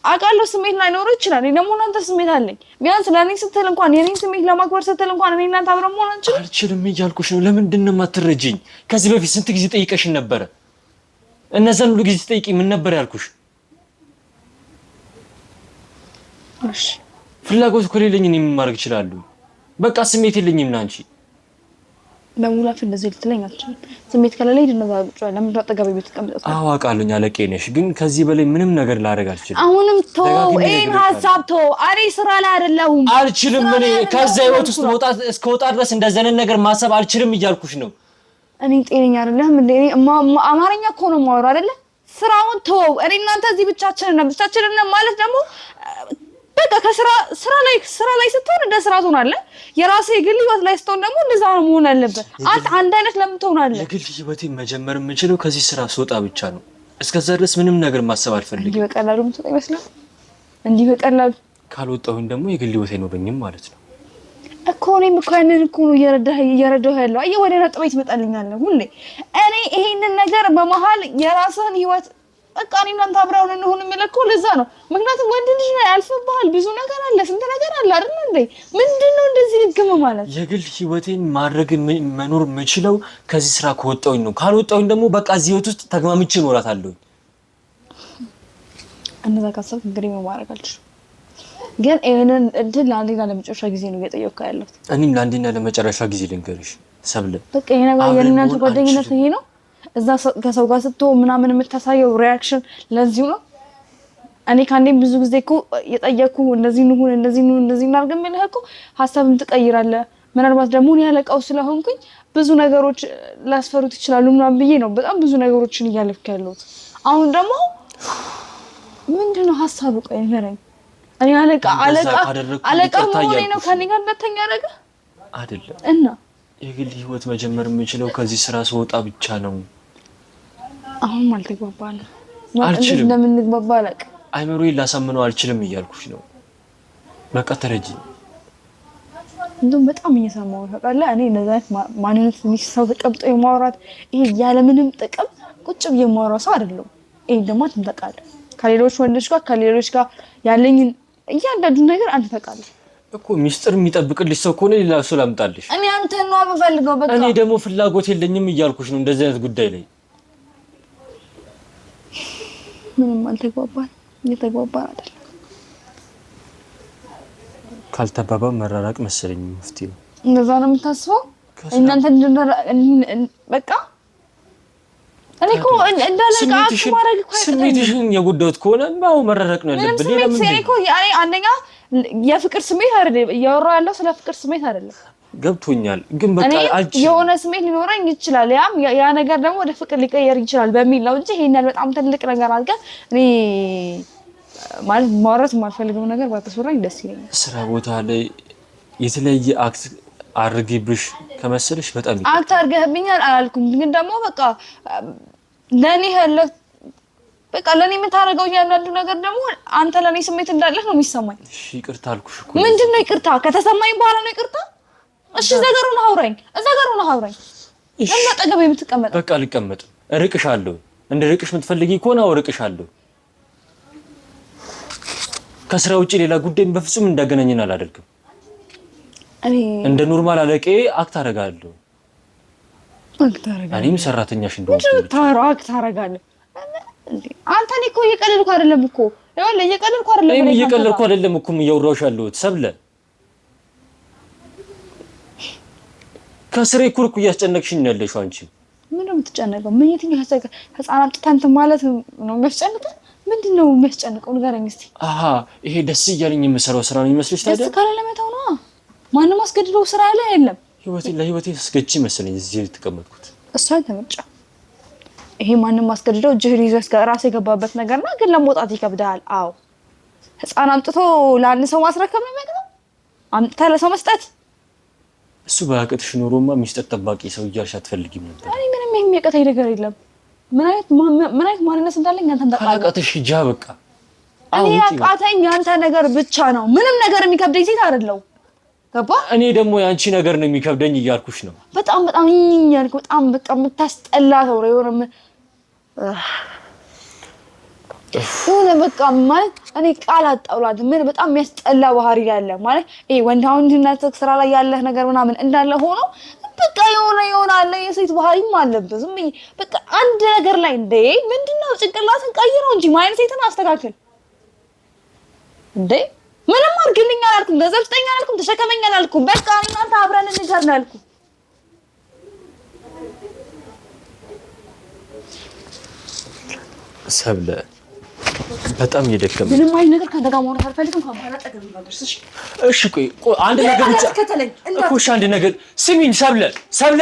Speaker 2: አውቃለሁ ስሜት ላይኖረው ይችላል። እኔ ደግሞ እናንተ ስሜት አለኝ። ቢያንስ ለእኔ ስትል እንኳን የኔን ስሜት ለማክበር ስትል እንኳን እኔ እናንተ አብረን መሆን
Speaker 7: አልችልም እያልኩሽ ነው። ለምንድን ነው የማትረጂኝ? ከዚህ በፊት ስንት ጊዜ ጠይቀሽኝ ነበረ? እነዛን ሁሉ ጊዜ ጠይቂ ምን ነበር ያልኩሽ?
Speaker 2: እሺ
Speaker 7: ፍላጎት ከሌለኝ እኔ ምን ማድረግ እችላለሁ? በቃ ስሜት የለኝም ላንቺ።
Speaker 2: በሙላፍ እንደዚህ ልትለኝ አትችልም። ስሜት ከሌለ ይደነዛ ብቻ ለምን አጠገቤ ብትቀመጥ?
Speaker 7: አዎ አውቃለሁ አለቄ ነሽ፣ ግን ከዚህ በላይ ምንም ነገር ላደርግ አልችልም።
Speaker 2: አሁንም ተው፣ ይሄን ሀሳብ ተው። እኔ ስራ ላይ አይደለሁም።
Speaker 7: አልችልም። እኔ ከዛ ህይወት ውስጥ መውጣት እስከወጣ ድረስ እንደዚህ አይነት ነገር ማሰብ አልችልም እያልኩሽ ነው።
Speaker 2: እኔ ጤነኛ አይደለም እንዴ? አማርኛ እኮ ነው የማወራው አይደለ? ስራውን ተው። እኔ እናንተ እዚህ ብቻችንን ማለት ደግሞ በቃ ስራ ላይ ስትሆን እንደ ስራ ትሆናለህ። የራስህ የግል ህይወት ላይ ስትሆን ደግሞ እንደዛ ነው መሆን ያለበት። አንድ አይነት ለምን ትሆናለህ?
Speaker 7: የግል ህይወቴን መጀመር የምችለው ከዚህ ስራ ስወጣ ብቻ ነው። እስከዛ ድረስ ምንም ነገር ማሰብ አልፈልግም።
Speaker 2: እንዲህ በቀላሉ የምትወጣ ይመስላል? እንዲህ በቀላሉ
Speaker 7: ካልወጣሁኝ ደግሞ የግል ህይወት አይኖረኝም ማለት ነው
Speaker 2: እኮ። እኔም እኮ ያንን እኮ ነው እየረዳሁ ያለው። አየህ ወደ ነጥቤ ትመጣልኛለህ ሁሌ። እኔ ይሄንን ነገር በመሀል የራስህን ህይወት በቃ እኔ እናንተ አብረን እንሆን የምልህ እኮ ለዛ ነው። ምክንያቱም ወንድ ልጅ ነው ያልፍብሃል። ብዙ ነገር አለ፣ ስንት ነገር አለ አይደል እንዴ? ምንድነው እንደዚህ ልግም ማለት?
Speaker 7: የግል ህይወቴን ማድረግ መኖር የምችለው ከዚህ ስራ ከወጣሁኝ ነው። ካልወጣሁኝ ደግሞ በቃ እዚህ ህይወት ውስጥ ተግማምቼ እኖራታለሁ።
Speaker 2: እንደዛ ካሰብክ እንግዲህ ምን ማድረግ አልችልም። ግን ይሄንን እንትን ለአንዴና ለመጨረሻ ጊዜ ነው እየጠየቅኩ ያለሁት።
Speaker 7: እኔም ለአንዴና ለመጨረሻ ጊዜ ልንገርሽ ሰብለ፣
Speaker 2: በቃ ይሄ ነገር የእናንተ ጓደኝነት ይሄ ነው። እዛ ከሰው ጋር ስትሆን ምናምን የምታሳየው ሪአክሽን ለዚሁ ነው። እኔ ካንዴም ብዙ ጊዜ እኮ የጠየቅኩ እንደዚህ እናድርግ የምልህ እኮ ሀሳብም ትቀይራለህ። ምናልባት ደግሞ እኔ ያለቃው ስለሆንኩኝ ብዙ ነገሮች ላስፈሩት ይችላሉ ምናምን ብዬ ነው በጣም ብዙ ነገሮችን እያለፍክ ያለሁት። አሁን ደግሞ ምንድነው ሀሳቡ? ቆይ ንገረኝ። እኔ አለቃ መሆኔ ነው ከኔ ጋር እንዳተኛ ያደረገ
Speaker 7: አይደለም
Speaker 2: እና
Speaker 7: የግል ህይወት መጀመር የምችለው ከዚህ ስራ ስወጣ ብቻ ነው።
Speaker 2: አሁን አልተግባባንም። አልችልም። ለምን እንግባባ አላውቅም።
Speaker 7: አይምሮዬን ላሳምነው አልችልም እያልኩሽ ነው። በቃ ተረጂ።
Speaker 2: እንደውም በጣም እየሰማሁ ታውቃለህ። እኔ እንደዛ አይነት ማንነት ሰው ተቀምጦ የማውራት ይሄ ያለምንም ጥቅም ቁጭ ብዬ የማወራው ሰው አይደለም። ይሄ ደግሞ አንተ ታውቃለህ። ከሌሎች ወንዶች ጋር ከሌሎች ጋር ያለኝን እያንዳንዱን ነገር አንተ ታውቃለህ
Speaker 7: እኮ። ሚስጥር የሚጠብቅልሽ ሰው ከሆነ ሌላ ሰው ላምጣልሽ።
Speaker 2: እኔ አንተን ነው የምፈልገው። በቃ
Speaker 7: እኔ ደግሞ ፍላጎት የለኝም እያልኩሽ ነው እንደዚህ አይነት ጉዳይ ላይ።
Speaker 2: ምንም አልተግባባን፣ እየተግባባን አይደለም።
Speaker 7: ካልተባባ መራራቅ መሰለኝ መፍትሄው።
Speaker 2: እንደዛ ነው የምታስበው? እናንተ በቃ እኔ እኮ እንዳለቃ ማድረግ እኮ
Speaker 7: ስሜትሽን የጎዳሁት ከሆነ ማው መራራቅ ነው ያለብን።
Speaker 2: ለምን እኮ እኔ አንደኛ የፍቅር ስሜት አይደለም እያወራሁ ያለው፣ ስለ ፍቅር ስሜት አይደለም።
Speaker 7: ገብቶኛል፣ ግን በቃ አልችልም።
Speaker 2: የሆነ ስሜት ሊኖረኝ ይችላል፣ ያ ነገር ደግሞ ወደ ፍቅር ሊቀየር ይችላል በሚል ነው እንጂ ይሄን ያህል በጣም ትልቅ ነገር አድርገን እኔ ማለት ማውራት የማልፈልገው ነገር ባትሰራኝ ደስ ይለኛል።
Speaker 7: ስራ ቦታ ላይ የተለየ አክት አድርጌብሽ ከመሰለሽ በጣም
Speaker 2: አክት አድርገህብኛል አላልኩም፣ ግን ደግሞ በቃ ለኔ ያለ በቃ ለኔ የምታደርገው ያንዳንዱ ነገር ደግሞ አንተ ለኔ ስሜት እንዳለህ ነው የሚሰማኝ።
Speaker 7: እሺ ይቅርታ አልኩሽ እኮ።
Speaker 2: ምንድነው ይቅርታ? ከተሰማኝ በኋላ ነው ይቅርታ? እሺ ዘገሩን አውራኝ፣ ዘገሩን አውራኝ። ለምን አጠገቤ የምትቀመጥ?
Speaker 7: በቃ አልቀመጥም፣ እርቅሻለሁ። እንድርቅሽ የምትፈልጊ ከሆነ እርቅሻለሁ። ከስራ ውጪ ሌላ ጉዳይ በፍጹም እንዳገናኘን አላደርግም። እኔ እንደ ኖርማል አለቄ አክት አደርጋለሁ። እኔም ሰራተኛሽ እንደሆንኩ
Speaker 2: አክት አደርጋለሁ። አንተ እኔ እኮ እየቀለድኩ አይደለም እኮ ይኸውልህ፣ እየቀለድኩ አይደለም።
Speaker 7: እኔም እየቀለድኩ አይደለም እኮ እያወራሁሽ ያለሁት ሰብለ። ከስሬ ኩርኩ እያስጨነቅሽኝ ነው ያለሽው አንቺ።
Speaker 2: ምን ነው የምትጨነቀው? ምን የትኛው ህፃናት ጥታንት ማለት ነው የሚያስጨንቀው? ምንድነው የሚያስጨንቀው? ንገረኝ እስቲ።
Speaker 7: አሃ ይሄ ደስ እያለኝ የምሰራው ስራ ነው ይመስልሽ? ታዲያ
Speaker 2: ደስ ካለ ለመተው ነው። ማንም አስገድደው ስራ ያለ የለም።
Speaker 7: ለህይወቴ አስገድጂ መሰለኝ እዚህ የተቀመጥኩት።
Speaker 2: እሷ ተመጫ። ይሄ ማንም አስገድደው እጅህን ይዘህ ራስህ የገባበት ነገርና ግን ለመውጣት ይከብዳል። አዎ ህፃን አምጥቶ ለአንድ ሰው ማስረከብ ነው የሚያቅተው? አምጥተህ ለሰው መስጠት?
Speaker 7: እሱ በአቅጥሽ ኖሮማ ሚስጥር ጠባቂ ሰው እያልሽ አትፈልጊም ነበር።
Speaker 2: እኔ ምንም የሚያቅተኝ ነገር የለም። ምን አይነት ማንነት እንዳለኝ አንተ ታውቃለህ።
Speaker 7: አቃተሽ ሂጂ በቃ።
Speaker 2: እኔ ያቃተኝ ያንተ ነገር ብቻ ነው። ምንም ነገር የሚከብደኝ ሴት አይደለሁ። ገባ? እኔ
Speaker 7: ደግሞ ያንቺ ነገር ነው የሚከብደኝ እያልኩሽ ነው።
Speaker 2: በጣም ያልኩ በጣም በቃ የምታስጠላ ሰው ነው የሆነ በቃ ማለት እኔ ቃል አጣውላት ምን በጣም የሚያስጠላ ባህሪ ያለ ማለት ይሄ ወንድነት ስራ ላይ ያለህ ነገር ምናምን እንዳለ ሆኖ በቃ የሆነ አለ የሴት ባህሪም አለበት። ዝም በቃ አንድ ነገር ላይ እንዴ ምንድነው ጭንቅላትን ቀይረው እንጂ ማይነት ሴትን አስተካክል እንዴ። ምንም አድርግልኝ አላልኩም፣ ገንዘብ ስጠኝ አላልኩም፣ ተሸከመኝ አላልኩም። በቃ እናንተ አብረን እንገር ነው ያልኩት።
Speaker 7: ሰብለ በጣም እየደከመኝ
Speaker 2: ምንም አይነት ነገር ካንተ ጋር ማውራት አልፈልግም። ካባላ ጠገብ ይባልሽ።
Speaker 7: እሺ ቆይ አንድ ነገር ብቻ እኮ አንድ ነገር ስሚኝ ሰብለ